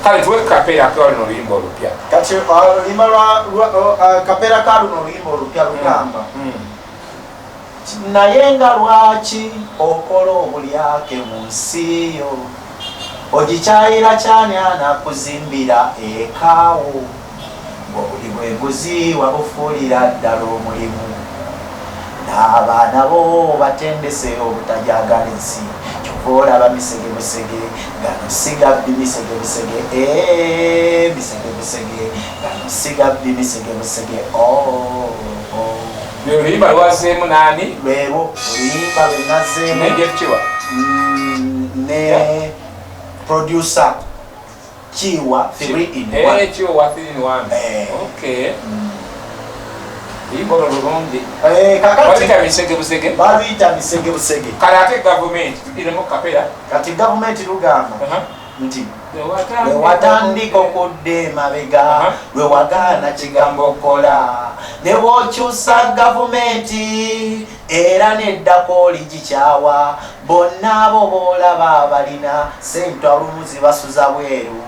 Kale tuwe kapeera ka luno oluyimba olupya. Kati oluyimba kapeera ka luno oluyimba olupya lugamba naye nga lwaki okola obulyake mu nsi yo ogikyayira kyani anakuzimbira ekaawo ng'obuli bweguzi wabufuulira ddala omulimu n'abaana bo batendese obutajagala ensi kyova olaba misegebusege gano si gabbi misegebusege misegebusege gano si gabbi misegebusege oluyimba lwazeemu naani lwebo oluyimba lwe nazeemu nejekiwa ne producer Chiwa 3 in 1. Chiwa 3 in 1. Okay. Ibolo lulungi. Kakati misege. Baluita misege. Kale ate government tuliremu kapera. Kati government lugamba. Nti we watandika okudda emabega we wagaana kigambo kola ne bw'okyusa gavumenti era neddako oligikyawa bonna abo boolaba abalina sente olumu zibasuza bweru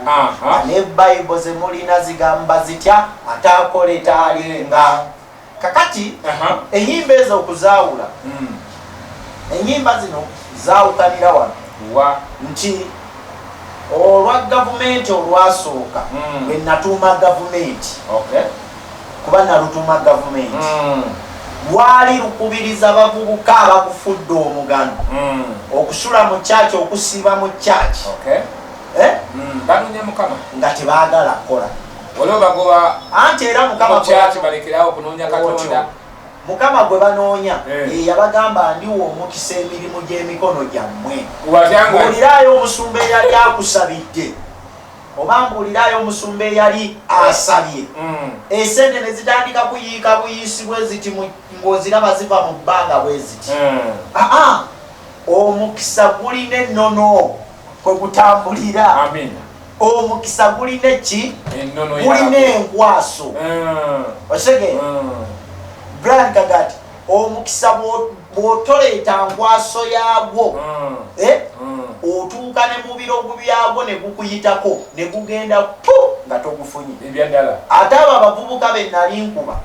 ne bayibuli ze mulina zigamba zitya ataakole taalinga. Kakati ennyimba ezo okuzaawula ennyimba zino zaawukanira wano nti olwa gavumenti olwasooka lwe natuuma gavumenti kuba nalutuuma gavumenti lwali lukubiriza bavubuka abakufudde omugano okusula mu kyaki okusiiba mu kyaki nga tebaagala kukola anti era Mukama gwe banoonya yabagamba ndiwo omukisa emirimu gy'emikono gyammwe. Mbuulirayo omusumba eyali akusabidde oba mbuulirayo omusumba eyali asabye esente ne zitandika kuyiika buyisi bwe ziti ng'oziraba ziva mu bbanga bwe ziti omukisa gulina ennono kwe gutambulira. Omukisa gulina ki gulina enkwaso okitegeera Brian Kagati omukisa bw'otoleeta nkwaso yaagwo otuuka ne mu birogo byagwo ne gukuyitako ne gugenda pu nga togufunye. Ate abo abavubuka be nali nkuba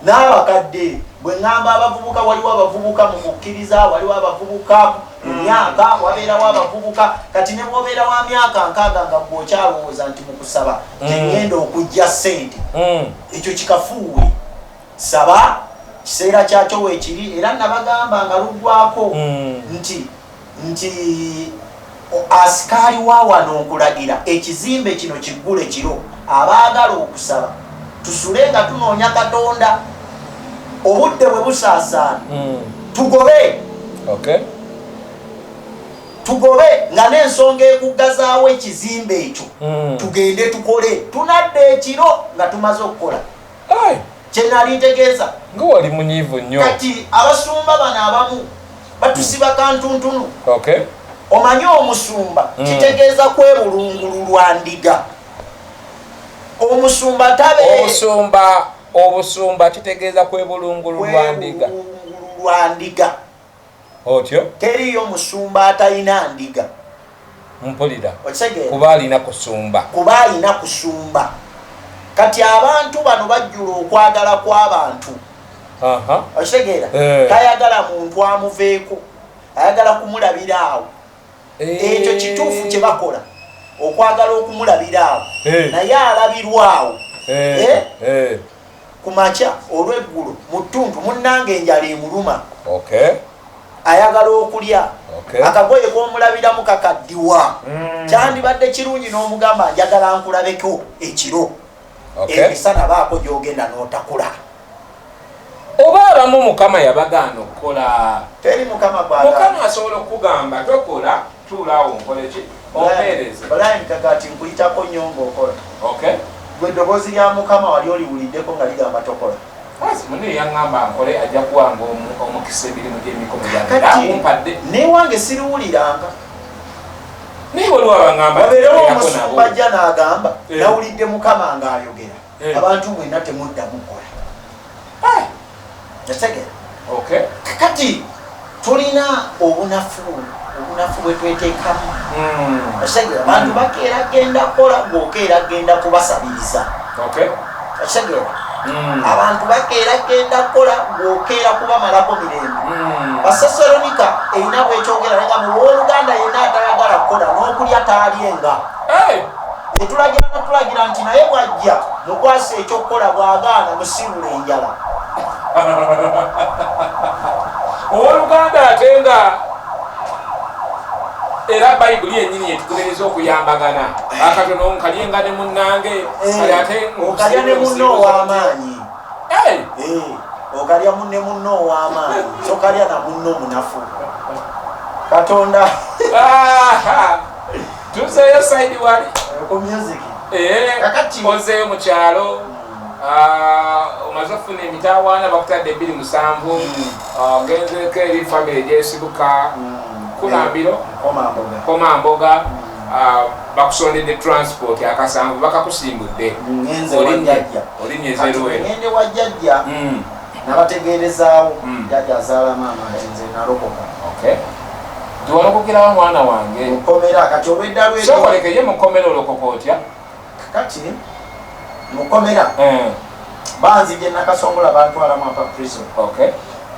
n'abakadde bwe ŋŋamba abavubuka waliwo abavubuka mu kukkiriza waliwo abavubuka mu myaka wabeerawo abavubuka kati ne bw'obeera wa myaka nkaaga nga bw'okyalowooza nti mu kusaba tegenda okujja ssente ekyo kikafuuwe saba kiseera kyakyo weekiri era nabagamba nga luggwako nti asikaali wa wano nkulagira ekizimbe kino kiggule kiro abaagala okusaba tusule nga tunoonya Katonda obudde bwe busaasaana tugobe nga n'ensonga ekuggazaawo ekizimbe ekyo tugende tukole tunadde ekiro nga tumaze okukola. Kyenali ntegeeza nga wali munyiivu nnyo kati abasumba bano abamu batusiba kantuntunu. Omanyi omusumba kitegeeza kwebulungulu lwa ndiga. Omusumba tabe obusumba kitegeeza kwebulungulu lwa ndiga. Otyo teriyo musumba atalina ndiga. Mpulira okitegeera kuba alina kusumba. Kati abantu bano bajjula okwagala kw'abantu. Okitegeera tayagala muntu amuveeko ayagala kumulabira awo. Ekyo kituufu kye bakola okwagala okumulabira awo naye alabirwawo ku makya olw'eggulu mu ttuntu munnange enjala emuluma ayagala okulya akagoye k'omulabiramu kakaddiwa kyandibadde kirungi n'omugamba njagala nkulabeko ekiro emisana baako gy'ogenda n'otakula oba abamu mukama yabagaana okukola teri mukama asobola okugamba tokola tuulaawo nkoleki ompeereze olaini kakati nkuyitako nnyo ng'okola gwe eddoboozi lya mukama wali oliwuliddeko nga ligamba tokola mune yaŋŋamba nkole ajja kuwanga omukisa emirimu gy'emikono gyange naye wange siriwuliranga naye waliwo abaŋŋamba wabeerewo omusumba ajja n'agamba nawulidde mukama ng'ayogera abantu mwenna temuddamu kola yategera kakati tulina obunafu bwe tweteekamu yategera abantu bakeera genda kola ng'okeera genda kubasabiriza yategera abantu bakeera genda kola ng'okeera kubamalako mirembe basesalonika erina bwekyogera nga muwooluganda yenna atayagala kukola n'okulya taalyenga etulagira natulagira nti naye bwajja mukwasa ekyokukola bw'agaana musiibula enjala owooluganda ate nga era bayibuli yennyini yetukubereza okuyambagana akatono nkalyenga ne munnange okalya ne munno ow'amaanyi okalya ne munno ow'amaanyi sokalya na munno munafu katonda tuzeeyo saidi wali ku music ozeeyo mu kyalo omaze okufuna emitawaana bakutadde 27 ogenzeko eri famire gyesibuka kulambiro komamboga bakusondedde transport akasanvu bakakusimbudde olinyezeruwengende wa jjajja nabategerezaawo jjajja azaala maama nti nze nalokoka tiwalokokerawo mwana wange mukomera kati obwedda lwe sokolekeye mukomera olokoka otya kati mukomera banzije nakasongola bantwala mwapa prison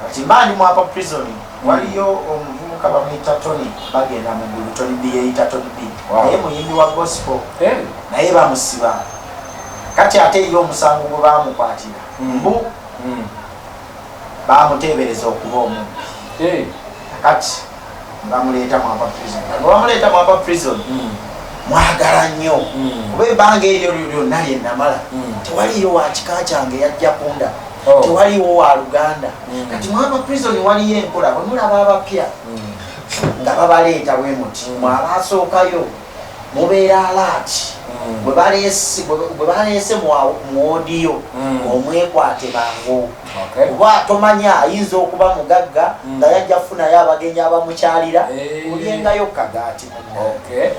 kati mbandi mwapa prison waliyo omuvubuka bamuyita Tony bagenda mu ggulu Tony B yeyita Tony B naye muyimbi wa gospel naye bamusiba kati ate yo omusango gwe bamukwatira mbu bamuteebereza okuba omubbi kati bamuleeta mwapa prison bamuleeta mwapa prison mwagala nnyo kuba ebbanga eryo lyonna lye namala tewaliyo wa kika kyange yajja kunda tewaliwo wa luganda kati mwapa prison waliyo enkola bwe mulaba abapya nga babaleeta bwe muti mwabasookayo mubeera alaati bwe baleese mu odiyo omwekwate bangu oba tomanya ayinza okuba mugagga nga yajja kufunayo abagenyi abamukyalira olyengayo kagaati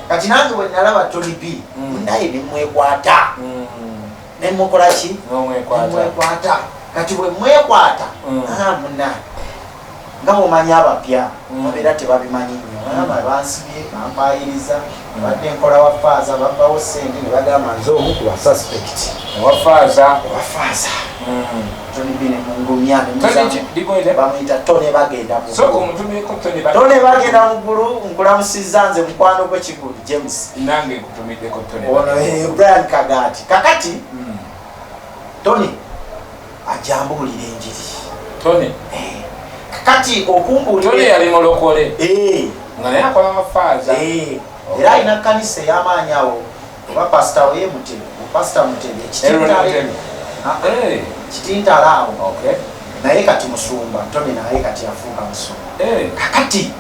kati nange bwe nalaba Tony B munaye nemwekwata nemukolaki nemwekwata kati bwe mwekwata muna nga bwomanya abapya mubeera tebabimanyi nnyo bansibye bampayiriza badde nkola wafaaza babbawo sente ne bagamba nze omu ku basuspect wafaaza Tony B nemungumya bamuyita Tony bagenda Tony bagenda mu ggulu nkulamusizza nze mukwano gwe Kiggundu James ono Brian Kagati kakati Tony ajambulira enjiri kakati okumbulira Tony yali mulokole nga naye akola wafaaza era alina kanisa ey'amaanyi awo oba pasita we Mutebe pasita Mutebe kitintala awo naye kati musumba Tony naye kati afuuka musumba kakati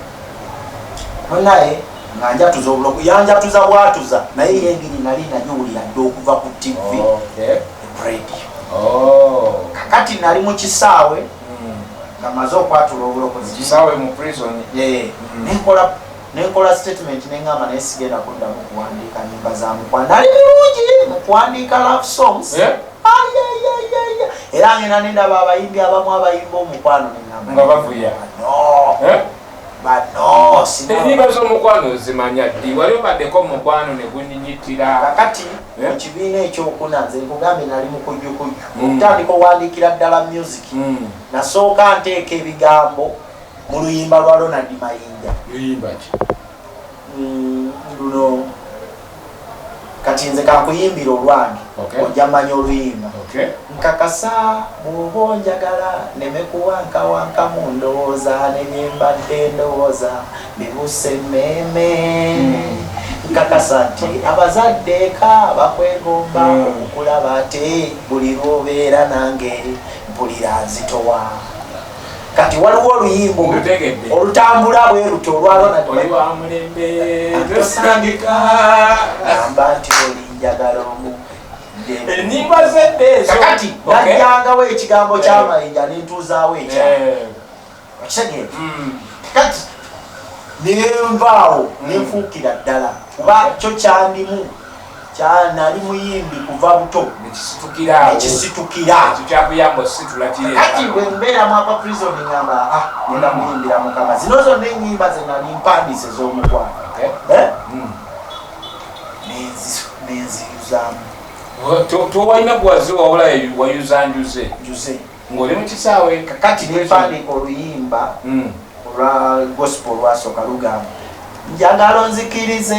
naye nga njatuza obulogo yanjatuza bwatuza naye yengeri nali nagiwulira dde okuva ku TV radio kakati nali mu kisaawe nga maze okwatula obulokozi kisaawe mu prison nenkola statement neŋŋamba naye sigenda kuddamu kuwandiika nyimba za mukwano nali birungi mu kuwandiika love songs era ngenda nendaba abayimbi abamu abayimba omukwano nga bavuya bano ennyimba z'omukwano zimanya ddi wali obaddeko mukwano ne gunyinyitira kakati mu kibiina ekyokuna nze nkugambe nali mu kujjukujju okutandika owandiikira ddala music nasooka nteeka ebigambo mu luyimba lwa Ronald Mayinja luyimba ki luno kati nze kankuyimbira olwange ojja manya oluyimba nkakasa bw'oba onjagala neme kuwankawankamu ndowooza nebyembadde ndowooza bibuse emmeeme nkakasa nti abazadde eka bakwegomba okukulaba ate buli lw'obeera nange mpulira nzitowa kati waliwo oluyimba olutambula bwe luto olwalonatosangika amba nti olinjagala omu ennyimba zedde ezo kakati najjangawo ekigambo ky'amayinja nentuuzaawo ekyalo okitegeera kakati nenvaawo nenfuukira ddala kuba kyo kyandimu nali muyimbi kuva buto nekisitukira kati bwe mbeeramu apa prison ngamba nenda muyimbira mukama zino zonna ennyimba ze nali mpandiise z'omukwano nenziyuzaamu towalina bwazi wawula wayuzanjuze ng'oli mu kisaawe kakati nempandiika oluyimba olwa gospel lwasooka lugamba njagala onzikirize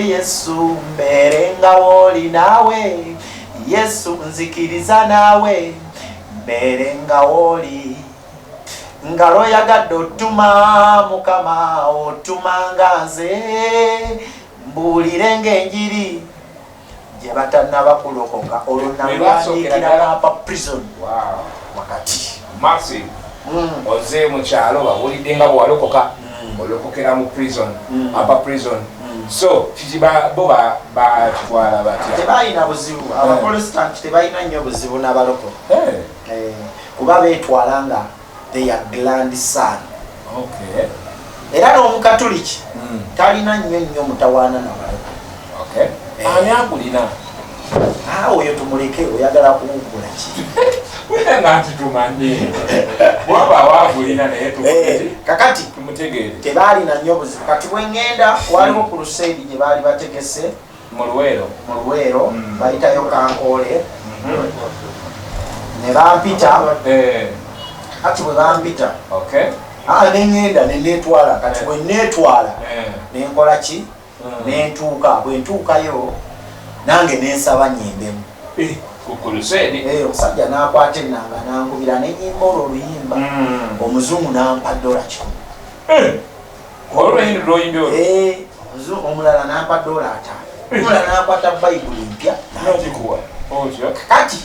Yesu mbeere nga wooli naawe Yesu nzikiriza naawe mbeere nga wooli nga lw'oyagadde otuma mukama otumanga nze mbuulire ng'enjiri gye batannaba kulokoka olwo nalwandiikira apa prison wakati massive oze mu kyalo bawulidde nga bwewalokoka olokokera mu prison apa prison so bo bakitwala batya tebalina buzibu abaprotestant tebalina nnyo buzibu n'abaloko kuba beetwala nga their grandson era n'omukatuliki talina nnyo mutawaana n'abaloko ani agulina oyo tumuleke oyagala kuwugula ki nga nti tumanye waba wagulina naye kakati tumutegeere tebalina nnyo buzibu kati bwengenda waliwo ku luseedi gye baali bategese mu luweero bayitayo kankoole ne bampita kati bwe bampita nengenda nenetwala kati bwe netwala nenkola ki nentuuka bwe ntuukayo nange nensaba nyimbemu omusajja nakwata enanga nankubira nenyimba olwo oluyimba omuzungu nampa $10 omulala nampa $5 omulala nakwata bayibuli mpya kati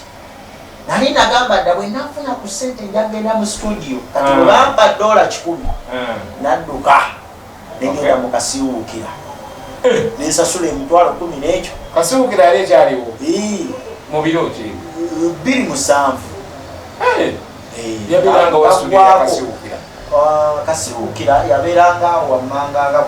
nali nagamba dda bwe nafuna ku sente njagenda mu studio kati bwe bampa $10 nadduka negenda mu kasiwuukira nensasula emitwalo 10 n'ekyo kasiwuukira yali ekyaliwo mu biro ki 27 yabeeranga wasubira kasiwuukira kasiwuukira yabeeranga wammanga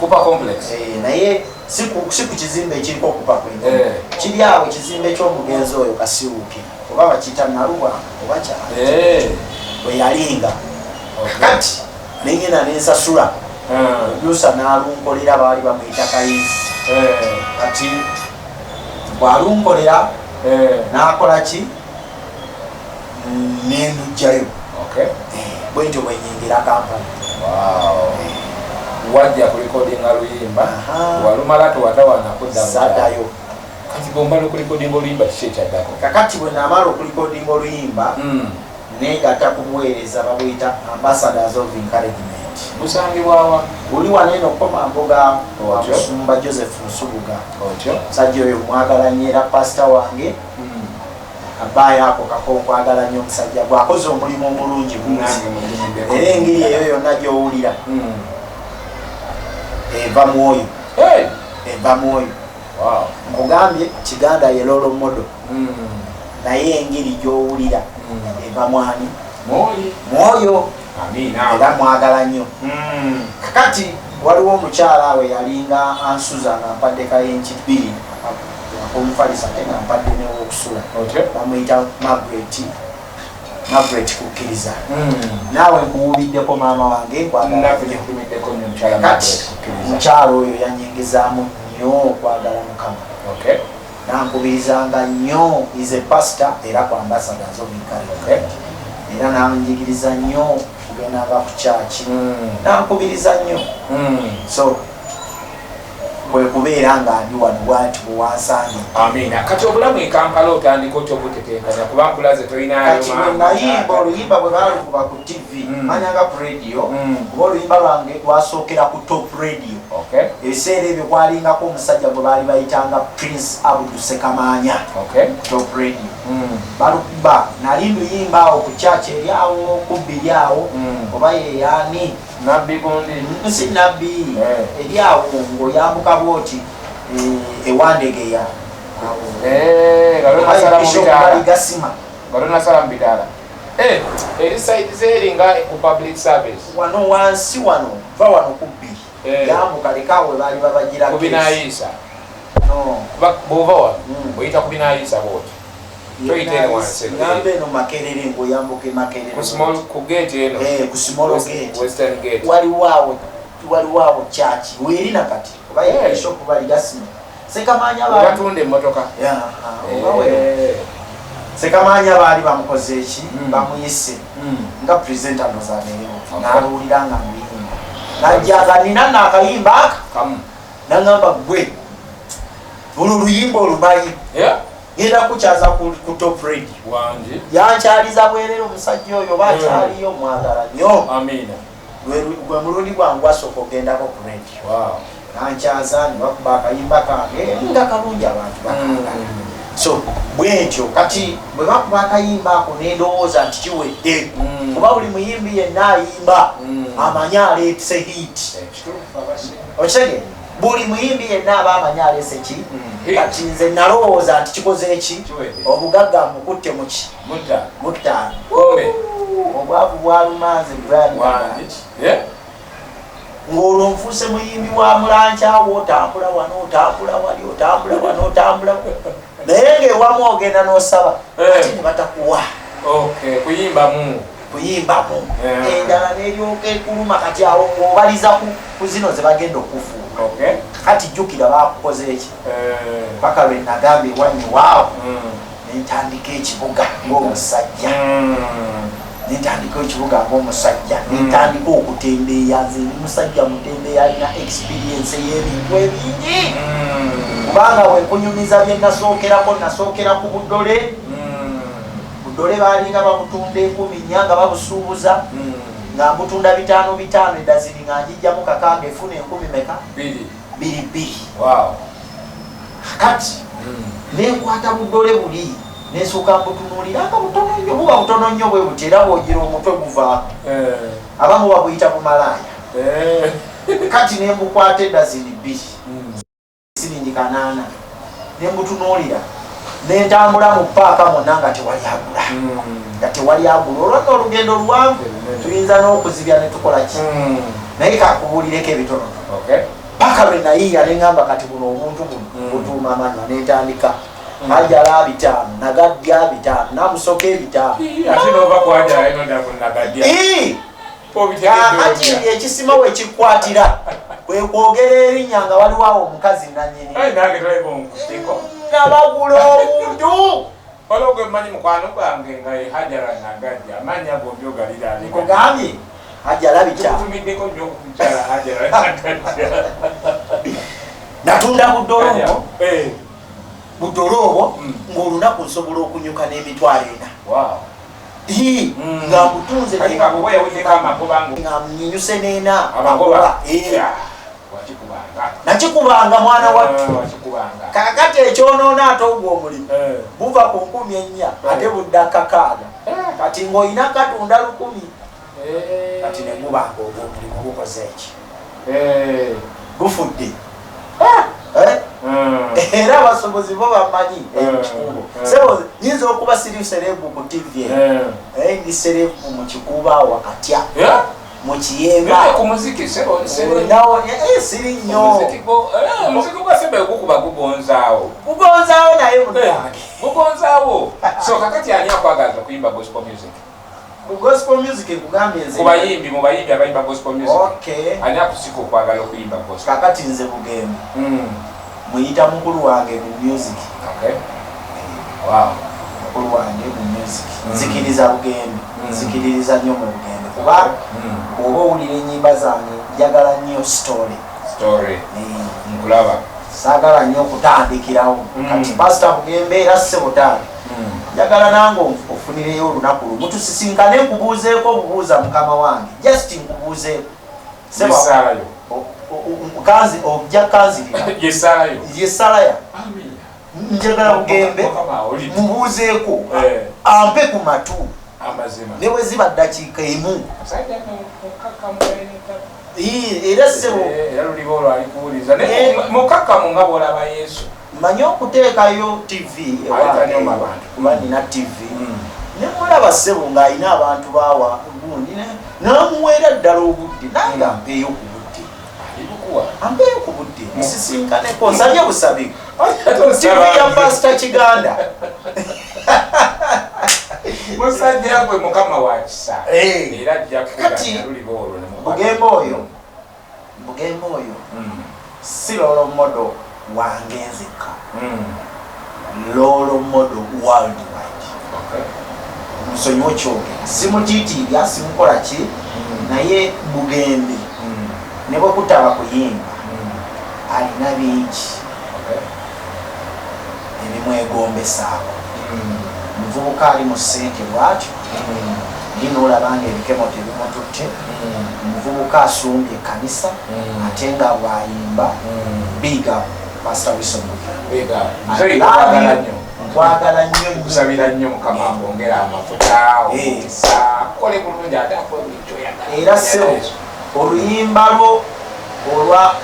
kupa complex naye si ku kizimbe ekiriko okupa kw'ennyumba kiri awo ekizimbe ky'omugenzi oyo kasiwuukira oba bakiyita naluwa oba kyali bwe yalinga kati nengenda nensasula yusa n'alunkolera baali bamuyita kayizi kati bw'alunkolera n'akola ki nendujjayo bwentyo bwenyingira kampani wajja kulikodinga luyimba walumala tewatawaana kuddayo kati bwomala okulikodinga oluyimba kiki ekyaddako kakati bwe naamala okulikodinga oluyimba negatta kubuweereza babuyita ambassadors of encouragement busangibwawa oli waneeno Komangoga Musumba Joseph Nsubuga musajja oyo mwagala nnyo era pasita wange abaayo ako kakonkwagala nnyo omusajja gwakoze omulimu omulungi bungi era engeri eyo yonna gy'owulira eva mwoyo nkugambye Kiganda ye lolo modo naye engeri gy'owulira eva mwani mwoyo era mwagala nnyo kakati waliwo omukyala awe yalinga ansuza nga mpadde kayenki 2 omufalisa ate nga mpadde newokusula bamuyita Margaret kukkiriza naawe nkuwuliddeko maama wange kati mukyalo oyo yanyingizaamu nnyo okwagala Mukama nankubirizanga nnyo is a pastor era ku ambassadors of encouragement era nanjigiriza nnyo kugendanga ku kyaki nankubiriza nnyo so kwe kubeera nga ndi wano bwati buwansange. Amina. Kati obulamu e Kampala otandika otya obutetenkanya kuba nkulaze tolinayo kati bwe nayimba oluyimba bwe baalukuba ku TV manyanga ku radio kuba oluyimba lwange lwasookera ku Top Radio. Ebiseera ebyo kwalingako omusajja gwe baali bayitanga Prince Abdul Sekamaanya Top Radio. Balukuba nali nduyimba awo ku kyaki eri awo kubbi eri awo oba yeyaani nabbi gundi si nabbi eri awo ng'oyambuka bwoti ewandegeya gasima galonasala mubitaala eri saidi zeringa ku public service wano wansi wano va wano kubbiri yambuka lekawe baali babagira kubinayiisa bwova wano oyita kubinayiisa bwoti ngambe eno Makerere ng'oyambuka Makerere ku gate eno ku small gate Western Gate waliwo chachi weri nakati oba shop bali gasima Sekamaanya baali batunda emmotoka Sekamaanya baali bamukoze eki bamuyise nga presenter nozaneyo n'aluulira nga mbiyimba najjaga nina n'akayimba aka nangamba gwe luno luyimba olumanyi ngenda kukyaza ku Top Radio wange yankyaliza bwerere omusajja oyo bakyaliyo mwagala nnyo gwe mulundi gwangu asooka ogendako ku radio nankyaza nibakuba akayimba kange nga kalungi abantu bakagala so bwentyo kati bwe bakuba akayimba ako nendowooza nti kiwedde kuba buli muyimbi yenna ayimba amanyi aleetese hiti okitegeera buli muyimbi yenna aba amanyi aleese ki kati nze nalowooza nti kikoze eki obugagga mukutte muki muttaano obwavu bwalumanze ng'olwo nfuuse muyimbi wa mulancawo otambula wano otambula wali otambula wano otambula naye ng'ewamu ogenda n'osaba ati ne batakuwa kuyimbamu endala n'eryoka ekuluma kati awo ng'obaliza ku zino ze bagenda okufuuka kati jjukira baakukoze eki paka lwe nagambye wanyi waawo nentandika ekibuga ng'omusajja nentandika okutembeeya nze ndi musajja mutembeeya alina experience y'ebintu ebingi kubanga bwekunyumiza bye nasookera ku Budole baalinga babutunda 10 nga babusuubuza nga mbutunda 5 edazini nga njijjamu kakanga efuna 10 meka 2 kati nenkwata Budole buli nesooka mbutunuulira nga butono nnyo buba butono nnyo bwe buti era bw'ogira omutwe guvaako abamu babuyita bumalaaya kati nembukwata edazini 2 siringi 8 nembutunuulira nentambula mu paaka mwonna nga tewali agula olwonna olugendo luwanvu tuyinza n'okuzibya ne tukola ki naye kakubuulireko ebitono paka lwe nayiiya neŋŋamba kati buno omuntu buno butuuma amanya nentandika Ajala 5 nagadya 5 namusoke 5 ate nova kwajala ino ndakunnagadya kati ekisima we kikwatira kwe kwogera erinnya nga waliwo awo omukazi nannyini nabagula omuntu olwo mmanyi mukwano gwange nga hajala nagadya amanya gombi ogalira nkugambye Ajala 5 tumiddeko nnyo okukyala hajala nagadya natunda budolongo budoloobo ng'olunaku nsobola okunyuka n'emitwalo 4 nga mbutunze nga mnyinyuse n'ena amagoba nakikubanga mwana wattu kakati ekyonoona ate ogwo omulimu buva ku 4,000 ate budda 6 kati ng'olina katunda 1000 kati ne gubanga ogwo omulimu gukoze eki gufudde era abasobozi bo bamanyi ekikubo sebo nyinza okuba siri serebu ku TV ndi serebu mu kikuba wakatya mu kiyemba ku muziki sebo nawo siri nnyo muziki kwa sebo okukuba gugonzaawo naye mutange gugonzaawo so kakati ani akwagaza kuyimba gospel music gospel music nkugambye nze mu bayimbi abayimba gospel music ani akusika okwagala okuyimba gospel kakati nze bugembe muyita mukulu wange mu music mukulu wange mu music nzikiriza bugembe nzikiririza nnyo mu bugembe kuba oba owulira ennyimba zange njagala nnyo story story nkulaba sagala nnyo okutandikirawo kati pasita Bugembe era Ssebutaali njagala nange ofunireyo olunaku lumu tusisinkane nkubuuzeeko obubuuza mukama wange just nkubuuzeeko yesalayo ojja kanzirira yesalayo njagala Bugembe mubuuzeeko ampe ku matu ne bwe ziba ddakiika emu era ssebo mukakamu nga bwolaba Yesu manyi okuteekayo TV kuba nina TV ne mulaba ssebo ng'alina abantu baawa gundi n'amuweera ddala obudde nange ampeeyo ku budde ampeeyo ku budde musisinkaneko nsabye busabe TV ya pasita Kiganda musajja gwe mukama wa kisa era ajja kukati Bugembe oyo si lolo modo wange nzekka lolo modo worldwide musonyi okyogera simutiitiibya simukola ki naye Bugembe ne bwe kutaba kuyimba alina bingi ebimwegombesaako muvubuka ali mu ssente lwatyo ninoolabanga ebikemo tebimututte muvubuka asumbye ekkanisa ate nga bwayimba biga pasita Wilson nkwagala nnyo kusabira nnyo mukama ngongera amafuta okisa kole bulungi ate akole buli kyoyagala era ssebo oluyimba lwo olwa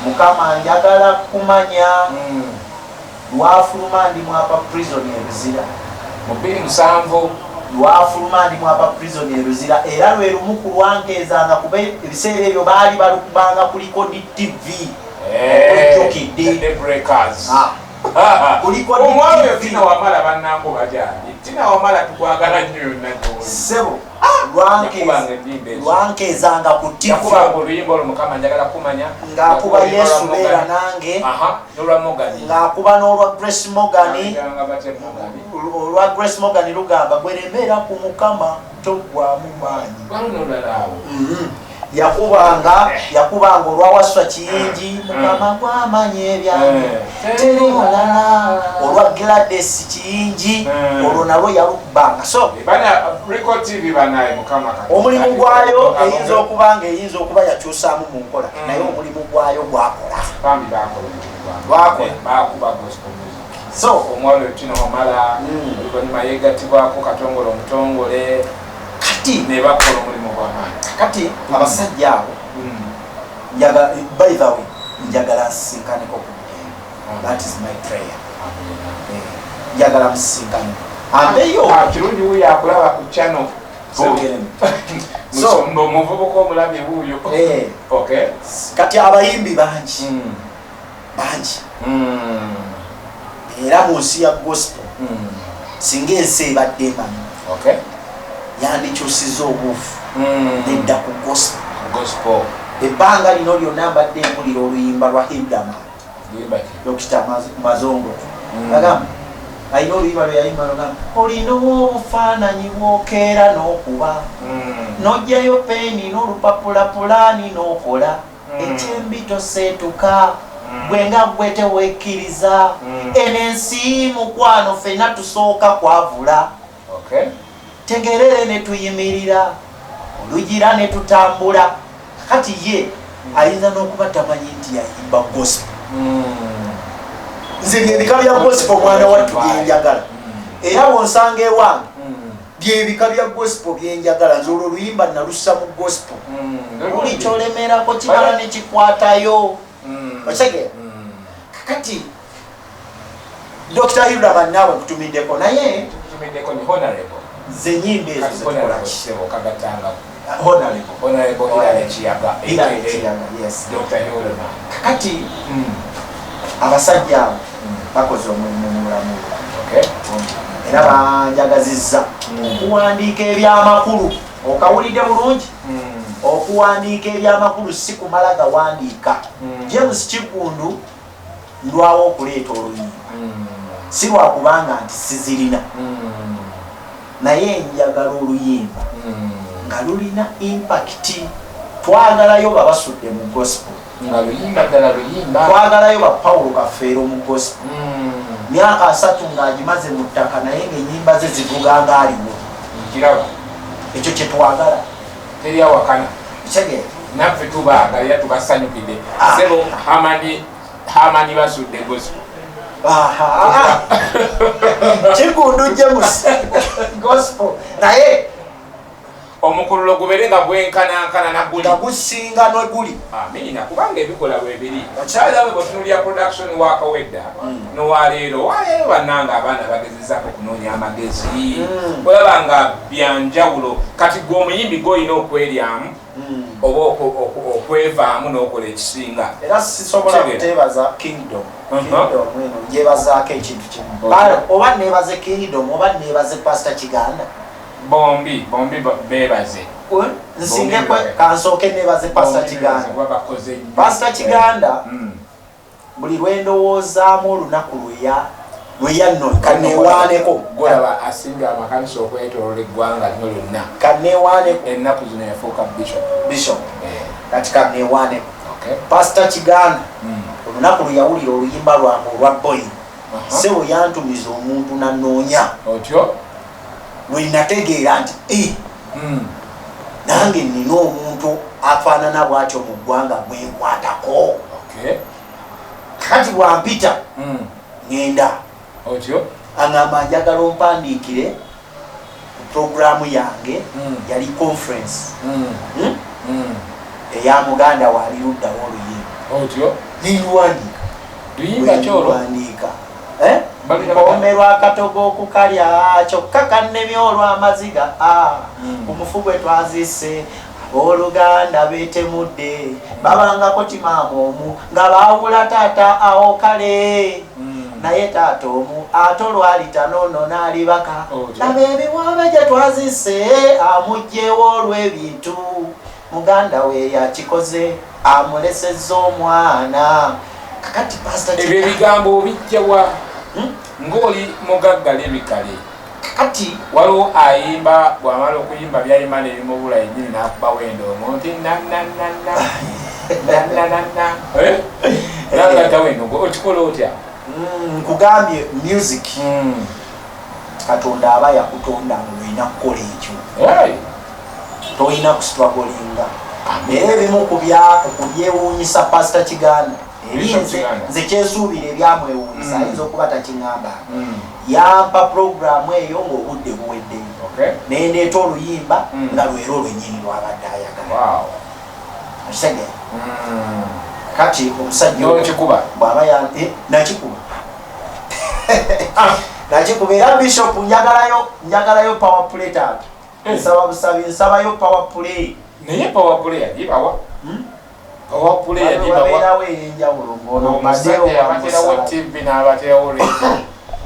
mukama njagala kumanya lwafuluma ndi mwapa prison ebizira mu 2007 lwafuluma ndi mwapa prison ebizira era lwe lumu ku lwankeezanga kuba ebiseera ebyo baali balukubanga kuliko di TV the breakers omwana tina wamala bannango bajani tina wamala tukwagala nnyo yonna ssebo lwankeezanga ku TV oluyimba olwo mukama njagala kumanya ng'akuba Yesu beera nange ng'akuba n'olwa Grace Morgan olwa Grace Morgan lugamba gweremera ku mukama toggwamu maanyi yakubanga olwawaswa kiyingi mukama gwamanya ebyange teri mulala olwa Gladys kiyingi olwo nalwo yalukubanga so omulimu gwayo eyinza okuba nga eyinza okuba yakyusaamu mu nkola naye omulimu gwayo gwakola so omwalo tino omala oluvannyuma yeegattibwako katongole omutongole kati ne bakola omulimu gw'amaanyi kati abasajja abo by the way njagala nsisinkaneko ku Bugembe that is my prayer njagala musisinkaneko ambeyo kirungi wuyo akulaba ku channel so omuvubuka omulabi wuuyo kati abayimbi bangi era mu nsi ya gospel singa ensi ebadde emanyi yandikyusiza obuufu nedda ku gospel ebbanga lino lyonna mbadde mpulira oluyimba lwa Hildama Dr. Mazongo agamba alina oluyimba lwe yayimba nogamba olina obufaananyi bwokeera n'okuba n'ojjayo peeni n'olupapula pulaani n'okola ekyembi toseetuka gwe nga gwe tewekkiriza eno ensi mukwano ffenna tusooka kwavula tegerere ne tuyimirira olugira ne tutambula kati ye ayinza n'okuba tamanyi nti yayimba gospel nze byebika bya gospel mwana wattu byenjagala era bwonsanga ewange byebika bya gospel byenjagala nze olwo oluyimba nalussa mu gospel buli kyolemerako kimala ne kikwatayo okitegera kati Dr. Hilda naawe kutumiddeko naye ze nyimba ezo zikola kati abasajja abo bakoze omulimu mulamu era banjagazizza okuwandiika ebyamakulu okawulidde bulungi okuwandiika ebyamakulu si kumala gawandiika James Kiggundu ndwawo okuleeta oluyimba si lwakubanga nti sizirina naye njagala oluyimba nga lulina impact twagalayo babasudde mu gospel nga luyimba ddala luyimba twagalayo ba Paulo Kafeero mu gospel myaka 3 ng'agimaze mu ttaka naye ng'ennyimba ze zivuga ng'aliwo kiraba ekyo kye twagala teri awakana kitegeera naffe tubaagalira tubasanyukidde sebo hamani basudde gospel Kiggundu James gospel naye omukululo gubeere nga gwenkanankana naguli gusinga n'oguli amina kubanga ebikola bwebiri okyalawe bwetunulya production wakawedda nowaleero bannanga abaana bagezezako okunoonya amagezi olaba nga byanjawulo kati gwe omuyimbi gwolina okweryamu oba okwevaamu n'okola ekisinga era sisobola kuteebaza kingdom eno njebazaako ekintu kimu oba neebaze kingdom oba neebaze pastor Kiganda bombi bebaze nsingekwe kansooke neebaze pastor Kiganda pastor Kiganda buli lwendowoozaamu olunaku lweyanno kaneewaaneko golaba asinga amakanisa okwetoloola eggwanga lino lyonna kaneewaaneko ennaku zino yafuuka bishop kati kaneewaaneko pastor Kiganda olunaku lwe yawulira oluyimba lwange olwa boy sebo yantumiza omuntu nanoonya otyo lwenategeera nti nange nina omuntu afaanana bw'atyo mu ggwanga gwenkwatako kati bwampita ngenda otyo aŋŋamba njagala ompandiikire ku puroguraamu yange yali conference eya muganda waali luddawo oluyimba otyo nindiwandiika luyimba kyolwandiika omerwa akatogo okukalya kyokka kannemye olw'amaziga ku mufu gwe twazise abooluganda beetemudde babangako timaama omu nga baawula taata awokale naye taata omu ate olwalitanono n'alibaka laba ebiwaabe gye twazise amugjewo olw'ebintu muganda we yakikoze amulesezza omwana kakati pastor ebyo ebigambo obijjawa ng'oli mugaggala ebikale kati waliwo ayimba bw'amala okuyimba byayimba nebimubula yennyini n'akubawo endongo nti nangatawenogo okikola otya nkugambye music katonda aba yakutonda ng'olina kukola ekyo tolina kustragolinga naye ebimu okubyewuunyisa pastor Kiganda nze kyesuubira ebyamwewuunyisa ayinza okuba takiŋŋamba yampa puroguraamu eyo ng'obudde buweddeyo nendeeta oluyimba nga lwera olwennyini lwabadde ayagala okitegeera kati omusajja okikuba bw'aba nakikuba nakikuba era bishop njagalayo power play taata nsaba busabi nsabayo power play naye power play yagibawa babeerawo ey'enjawulo ng'onomusajja yabaterawo TV n'abaterawo radio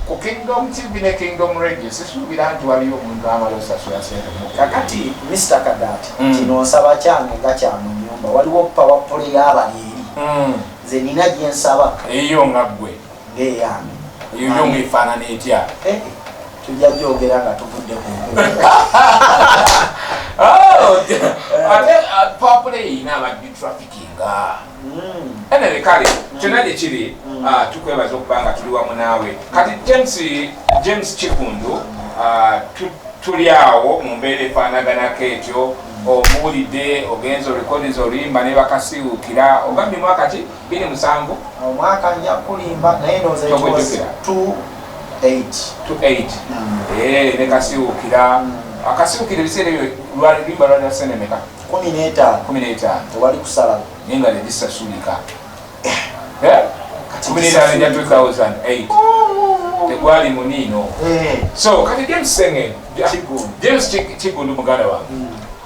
ku Kingdom TV ne Kingdom Radio sisuubira nti waliyo omuntu amala osasula sente kakati Mr. Kadati kino nsaba kyange nga kya mu nnyumba waliwo power play y'abali eri nze nina gye nsaba eyo nga ggwe ng'eyange eyo ng'efaanana etya tujja gyogera nga tuvudde ku ate power play eyina abadde traffickinga anyway kale kyonna gye kiri tukwebaza okubanga tuli wamu naawe kati James Kiggundu tuli awo mu mbeera efaanaganako etyo omuwulidde ogenza orekodiza oluyimba ne bakasiwukira ogambye mwaka ki 27 omwaka nja kulimba naye ndowooza 28 ne kasiwukira akasiwukira ebiseera ebyo lwalimba lwalina sente meka 15 tewali kusalawo naye nga negisasulika 15,008 tegwali muniino so kati James Kiggundu muganda wange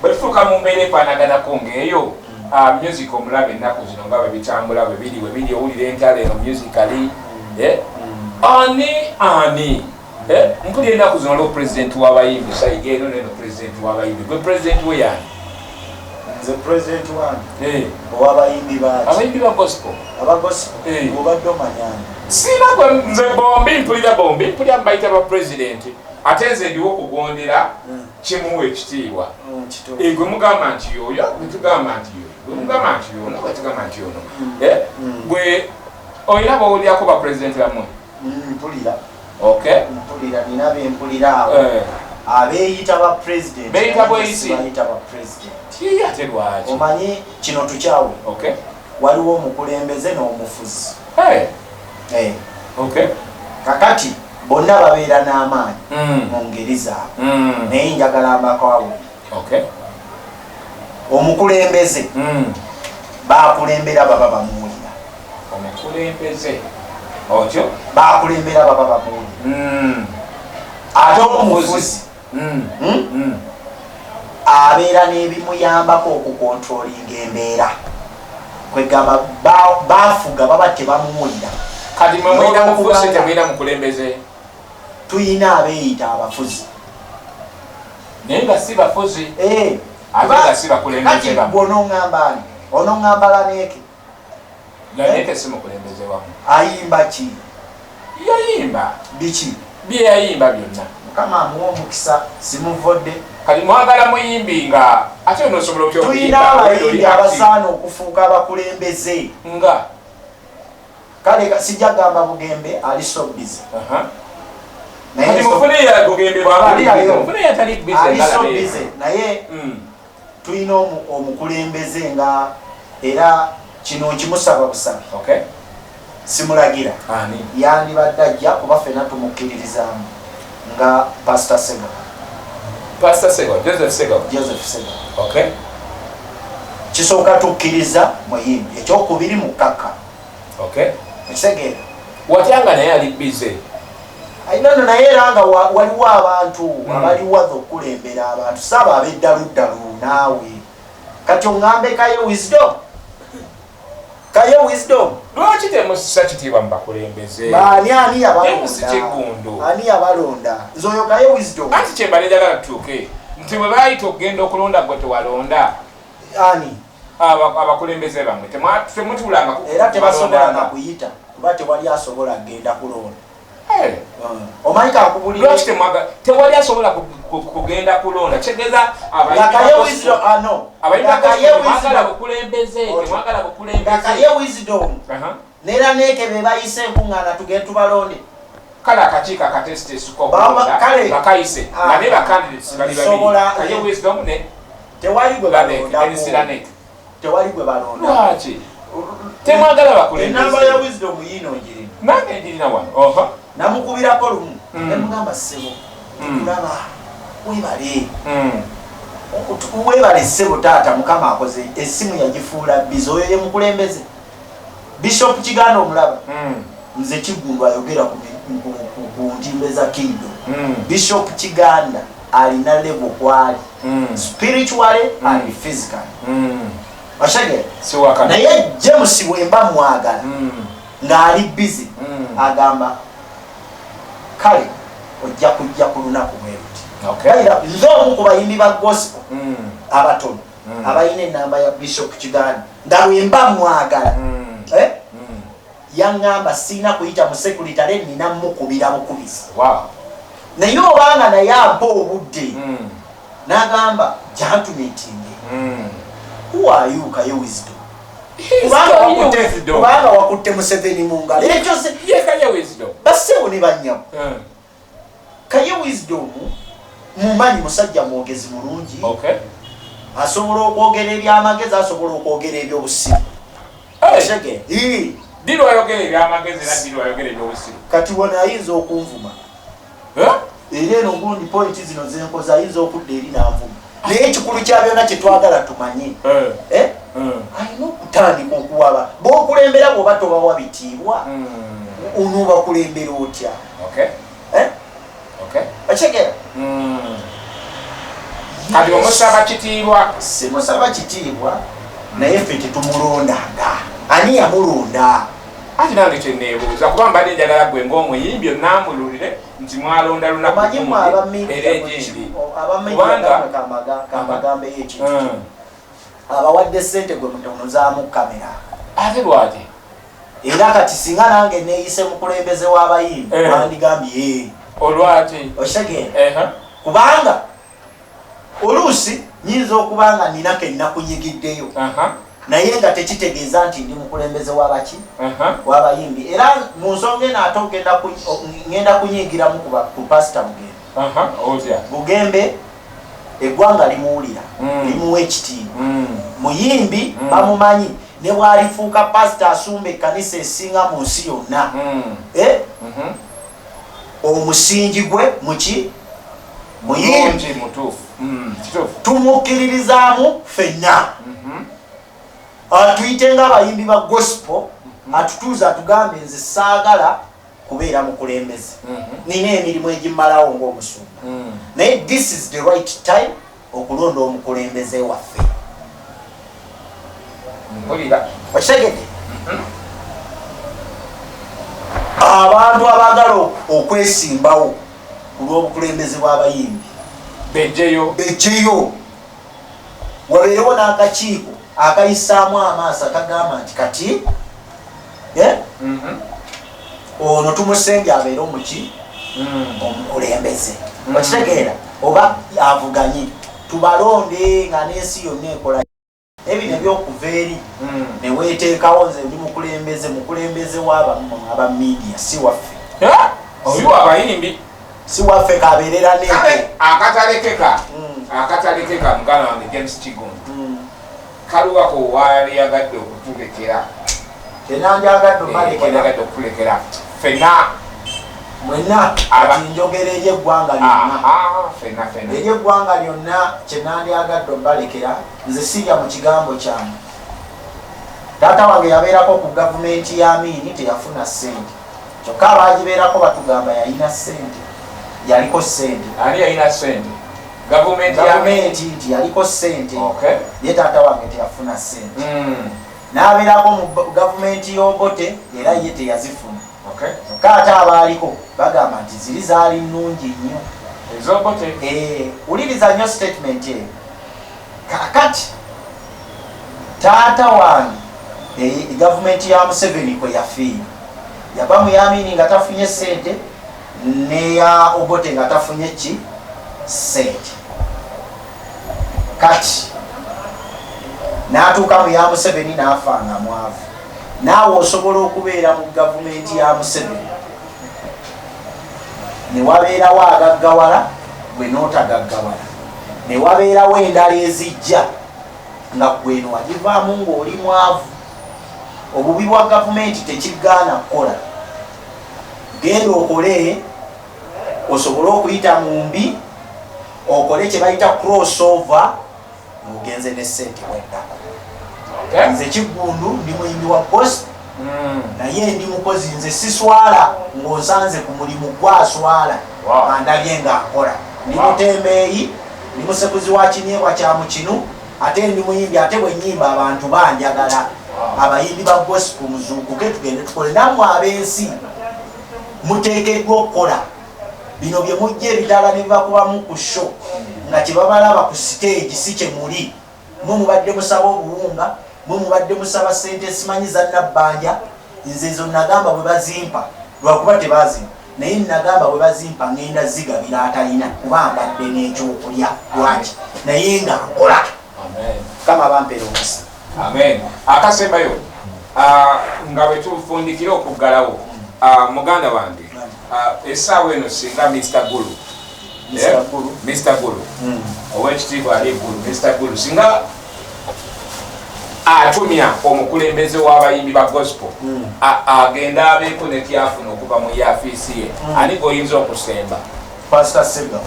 bwetutuuka mu mbeera efaanaganako ng'eyo music omulaba ennaku zino nga bwebitambula bwebiri owulira entalo eno musically ani mpulira ennaku zino olwo pulezidenti w'abayimbi sayiga eno neno pulezidenti w'abayimbi gwe pulezidenti we yani nze president wange owabayimbi baaki abayimbi ba gospel obadde omanyani sina gwe nze mpulira mbayita ba president ate nze ndiwo okugondera kimuwa ekitiibwa gwe mugamba nti yoyo netugamba nti yoyo Ngama ntiyono batigama ntiyono gwe oyina bawulyako ba president bamwe mpulira mpulira nina bempulira abo abeeyita ba president beeyita bweyisi bayita ba president ate lwaki omanyi kino tukyawe waliwo omukulembeze n'omufuzi kakati bonna babeera n'amaanyi mu ngeri zaabwe naye njagala ambakawuli omukulembeze bakulembera baba bamuwulira omukulembeze otyo bakulembera baba bamuwulira ate omufuzi abeera n'ebimuyambako okukontrolinga embeera kwegamba bafuga baba tebamuwulira kati mwe mwina mufuzi temwina mukulembeze tuyina abeeyita abafuzi naye nga si bafuzi kati bwonoŋŋambaani onoŋŋamba Laneeke Laneeke si mukulembeze wamu ayimba ki yayimba biki bye yayimba byonna mukama amuwa omukisa simuvodde kati mwagala muyimbi nga ate onosobola otya tuyina abayimbi abasaana okufuuka abakulembeze nga kale sijja gamba Bugembe ali so busy naye mufuneya Bugembe bw'abamufuneya tali busy naye tuyina omukulembeze nga era kino kimusaba busabi simulagira yandibadde ajja kuba ffenna tumukkiririzaamu nga Pastor Sego Joseph Sego kisooka tukkiriza muyimbi ekyokubiri mukaka ekitegeera watyanga naye ali bize ayinono naye era nga waliwo abantu abaliwaza okukulembera abantu saaba ab'eddaluddalu naawe kati oŋŋambe kaye wisdom lwaki temusisa kitiibwa mu bakulembeze ani yabalonda nze oyo kaye wisdom anti kyembale njagala tutuuke nti bwe baayita okugenda okulonda gwe tewalonda ani abakulembeze bamwe temutulanga era tebasobolanga kuyita kuba tewali asobola kugenda kulonda omanyi kakubulira lwaki tewali asobola kugenda kulonda kyegeza kaye wisdom neera neeke be bayise enkuŋŋaana tugende tubalonde kale akakiiko akatesitesukobakayise nga ne bacandidates bali babiri wisdom ne tewali gwe balonda lwaki temwagala bakulembeze enamba ya wisdom yino njirina nange njirina wano namukubirako lumu nemugamba ssebo tulaba webale ssebo taata mukama akoze essimu yagifuula bizi oyo ye mukulembeze Bishop Kiganda omulaba nze Kiggundu ayogera ku ntimbe za Kingdom Bishop Kiganda alina level kwali spiritually and physically washage naye James bwemba mwagala ng'ali busy agamba kale ojja kujja ku lunaku bweruti nze omu ku bayimbi ba gospel abatono abalina enamba ya Bishop Kiganda nga lwemba mwagala yaŋŋamba siina kuyita mu sekuritale nina mukubira bukubizi naye obanga naye ampa obudde n'agamba jantumetinge kuwayuuka ye wisdom kubanga wakutte Museveni mu ngalo ekyo bassewo ne bannyamu kaye wisdom mumanyi musajja mwogezi mulungi asobola okwogera ebyamagezi asobola okwogera ebyobusiru kati wano ayinza okunvuma era eno gundi pointi zino zenkoza ayinza okudda eri nanvuma naye ekikulu kya byonna kyetwagala tumanye alina okutandika okuwaba bokulembera bwoba tobawa bitiibwa onuuba kulembera otya okitegeera kati omusaba kitiibwa simusaba kitiibwa naye ffe tetumulondanga ani yamulonda ati nange kyeneebuuza kuba mbadde njagala gwe ng'omuyimbi onnambululire nti mwalonda lunaku kambagambe yekintu abawadde ssente gwe mutonozaamu kamera ate lwaki era kati singa nange neeyise mukulembeze w'abayimbi wandigambye olwaki okitegeera kubanga oluusi nyinza okuba nga nina kennakunyigiddeyo naye nga tekitegeeza nti ndi mukulembeze wabaki w'abayimbi era mu nsonga eno ate ngenda kunyigiramu ku pasita Bugembe eggwanga limuwulira limuwa ekitiibwa muyimbi bamumanyi ne bwalifuuka pasita asumba ekkanisa esinga mu nsi yonna omusingi gwe muki muyimbi tumukkiririzaamu ffenna atuyite ng'abayimbi ba gospel atutuuza atugambe nze saagala kubeera mukulembeze nina emirimu egimmalawo ng'omusumba naye this is the right time okulonda omukulembeze waffe okitegedde abantu abaagala okwesimbawo ku lw'obukulembeze bw'abayimbi bejjeyo wabeerewo n'akakiiko akayisaamu amaaso akagamba nti kati ono tumusembye abeere omuki omukulembeze okitegeera oba avuganye tubalonde nga n'ensi yonna ekola ebino ebyokuva eri neweeteekawo nze ndi mukulembeze w'aba media si waffe oyo abayimbi si waffe kabeerera neke akatalekeka mugana wange James Kiggundu kaluwako waaliyagadde okutulekera tenandyagadde okutulekera fenna mwenna ati njogera ery'eggwanga lyonna ery'eggwanga lyonna kyenandyagadde obalekera nze sirya mu kigambo kyange taata wange yabeerako ku gavumenti ya Amini teyafuna ssente kyokka abaagibeerako batugamba yalina ssente yaliko ssente ani yalina ssente gavumenti nti yaliko ssente ye taata wange teyafuna ssente n'abeerako mu gavumenti y'Obote era ye teyazifuna kyokka ate abaaliko bagamba nti ziri zaali nnungi nnyo wuliriza nnyo statement eyo kakati taata wange gavumenti ya Museveni kwe yafiira yava mu Amini nga tafunye ssente neya Obote nga tafunye ki ssente kati n'atuuka mu ya Museveni n'afa nga mwavu naawe osobola okubeera mu gavumenti ya Museveni ne wabeerawo agaggawala gwe n'otagaggawala ne wabeerawo endala ezijja nga gweno wagivaamu ng'oli mwavu obubi bwa gavumenti tekigaana kukola genda okole osobole okuyita mu mbi okole kye bayita crossover ng'ogenze ne ssente wenda nze Kiggundu ndi muyimbi wa gospel naye ndi mukozi nze siswala ng'onsanze ku mulimu gwaswala andabye nga nkola ndi mutembeeyi ndi musekuzi wa kinyeebwa kya mu kinu ate ndi muyimbi ate bwe nnyimba abantu banjagala abayimbi ba gospel muzuukuke tugende tukole nammwe ab'ensi muteekeddwa okukola bino bye mujja ebitala ne bibakubamu ku show nga kye babalaba ku stage si kye muli mwe mubadde musaba obuwunga mwe mubadde musaba ssente simanyi za nabbanja nze ezo nagamba bwe bazimpa lwakuba tebazimpa naye nagamba bwe bazimpa ngenda zigabira atalina kuba mbadde n'ekyokulya lwaki naye nga nkola kama bampeera omukisa amen akasembayo nga bwe tufundikira okuggalawo muganda wange essaawa eno singa Mr. Gulu ow'ekitiibwa ali Gulu Mr. Gulu singa atumya omukulembeze w'abayimbi ba gospel agenda abeeko ne kyafuna okuva mu yafiisi ye ani goyinza okusemba Pastor Segawo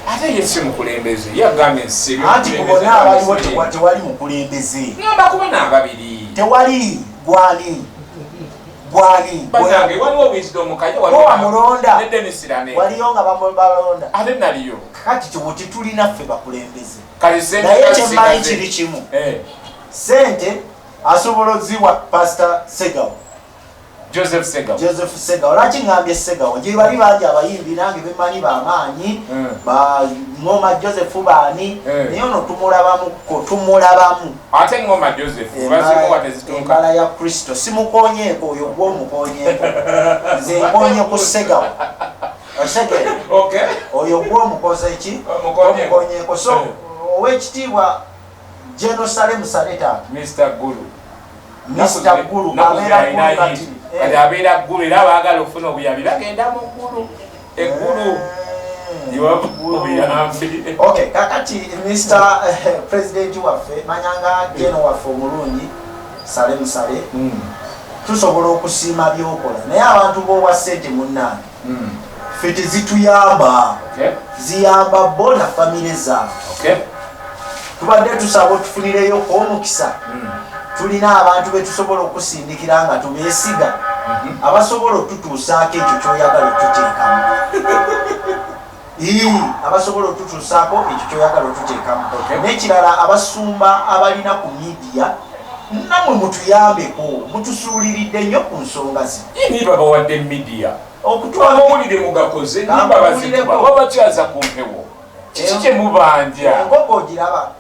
ate ye si mukulembeze yagambye anti kubona abaliwo tewali mukulembeze ngamba kubona ababiri tewali gwani banange waliwo wisdom kaye wamulonda ne Dennis Rane waliyo nga balonda ate naliyo kati kibuti tulina ffe bakulembeze kale naye kyemmanyi kiri kimu sente asobola oziwa Pastor Segawo Joseph Segawo lwaki ngambye Segawo nje bali bangi abayimbi nange bemanyi bamaanyi Ngoma Joseph baani naye ono tumulabamu ate Ngoma Joseph bazimuwa tezitunka embala ya Kristo simukonyeeko oyo gwe omukonyeeko nze nkonye ku Segawo osegere oyo gwe omukoze ki omukonyeeko so ow'ekitiibwa Jerusalem Saleta Mr. Guru abera Guru kati abera Guru era baagala okufuna obuyambi bagenda mu Guru eggulu okay kakati Mr. President waffe manyanga General waffe omulungi Salem Sale tusobola okusiima byokola naye abantu b'owa ssente munnange fete zituyamba ziyamba bo na famire zaabwe tubadde tusaba otufunireyo omukisa tulina abantu betusobola okusindikira nga tubeesiga abasobola otutuusaako ekyo kyoyagala otuteekamu abasobola otutuusaako ekyo kyoyagala otuteekamu n'ekirala abasumba abalina ku midiya namwe mutuyambeko mutusuuliridde nnyo ku nsonga zino niba bawadde midiya okutwamawulire mugakoze nimba bazikuba wabakyaza ku mpewo kiki kye mubanja enkoko ogiraba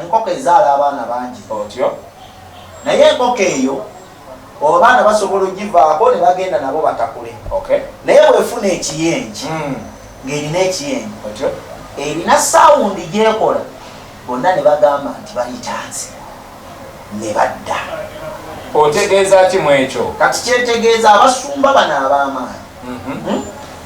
enkoko ezaala abaana bangi otyo naye enkoko eyo abaana basobola ogivaako ne bagenda nabo batakule naye bwefuna ekiyenji ng'erina ekiyenji erina sawundi gyekola bonna ne bagamba nti bayitanze ne badda otegeeza ki mu ekyo kati kyetegeeza abasumba bano ab'amaanyi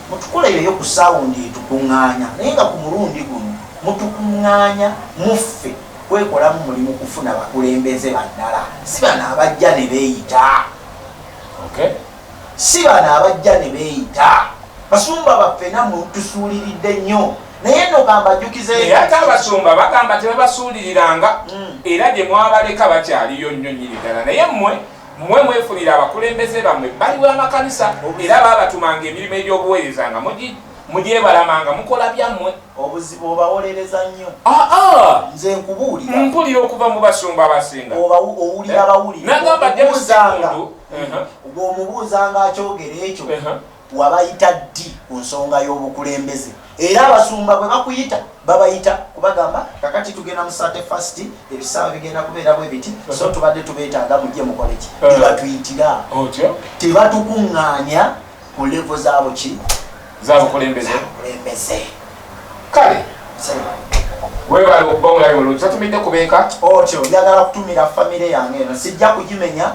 mutukolereyo ku sawundi etukuŋŋaanya naye nga ku mulundi guno mutukuŋŋaanya muffe kwekolamu mulimu kufuna bakulembeze baddala si bano abajja ne beeyita si bano abajja ne beeyita basumba baffe namwe tusuuliridde nnyo naye nno kambajjukize ate abasumba bagamba tebabasuuliriranga era gye mwabaleka bakyaliyo nnyo nnyini ddala naye mmwe mwefunira abakulembeze bammwe baliwo amakanisa era baabatumanga emirimu egy'obuweereza nga mugyebalamanga mukola byammwe obuzibu obawolereza nnyo nze nkubuulira mpulira okuva mu basumba abasinga owulira bawulira nagamba dde musandu ng'omubuuzanga akyogera ekyo wabayita ddi ku nsonga y'obukulembeze era abasumba bwe bakuyita babayita kubagamba kakati tugenda mu Saturday fast ebisaawa bigenda kubeera bwe biti so tubadde tubeetaaga mujje mukole ki tebatuyitira tebatukuŋŋaanya ku levo zaabo ki z'abukulembeze kale webale okuba omulabi bulungi tatumidde kubeeka otyo njagala kutumira famire yange eno sijja kugimenya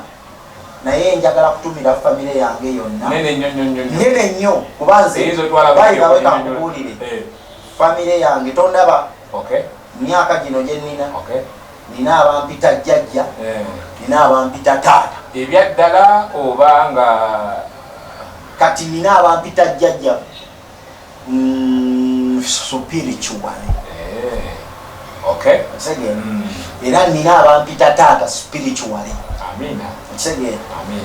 naye njagala kutumira famire yange yonna nene nnyo kubanze bayinawe kakubuulire famire yange tondaba myaka gino gye nnina nina abampita jjajja nina abampita taata ebyaddala oba nga kati nina abampita jjajja spiritual era nina abampita taata spiritual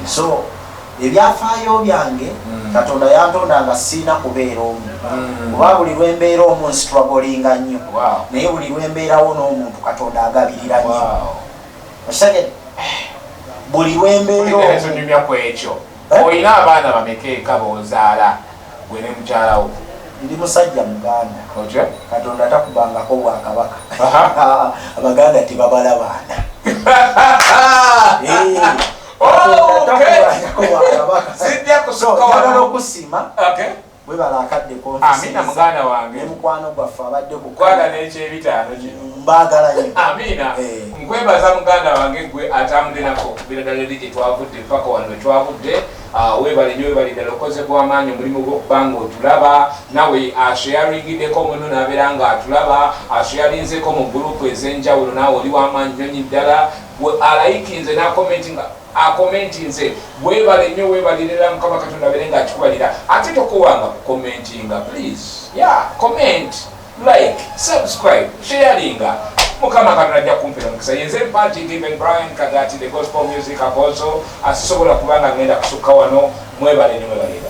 so ebyafaayo byange katonda yantonda nga siina kubeera omu kuba buli lwembeera omu nstrugglinga nnyo naye buli lwembeerawo n'omuntu katonda agabirira nnyo buli lwembeera kwekyo olina abaana bameka b'ozaala gwe ne mukyalawo ndi musajja muganda katonda takubangako bwakabaka abaganda tebabala baana njagala okusima webala akadde amina muganda wange nemukwano gwaffe abadde kukwala n'ekyebitaano kino mbagala nyo amina nkwebaza muganda wange gwe atambulirako okubira ddala eri gye twavudde paka wano we twavudde webale nyo webale ddala okoze bw'amaanyi omulimu gw'okubanga otulaba nawe asharingiddeko muno n'abeera nga atulaba asharinzeko mu gurupu ez'enjawulo naawe oli w'amaanyi nyonyi ddala alayikinze n'akomentinga akomentinze webale nnyo webalirira mukama katonda abeere nga akikubalira ate tokuwanga kukomentinga please comment like subscribe sharinga mukama katonda ajja kumpera mukisa yenze mpati given Brian Kagati the gospel music apostle asisobola kubanga ngenda kusukka wano mwebale nnyo webalira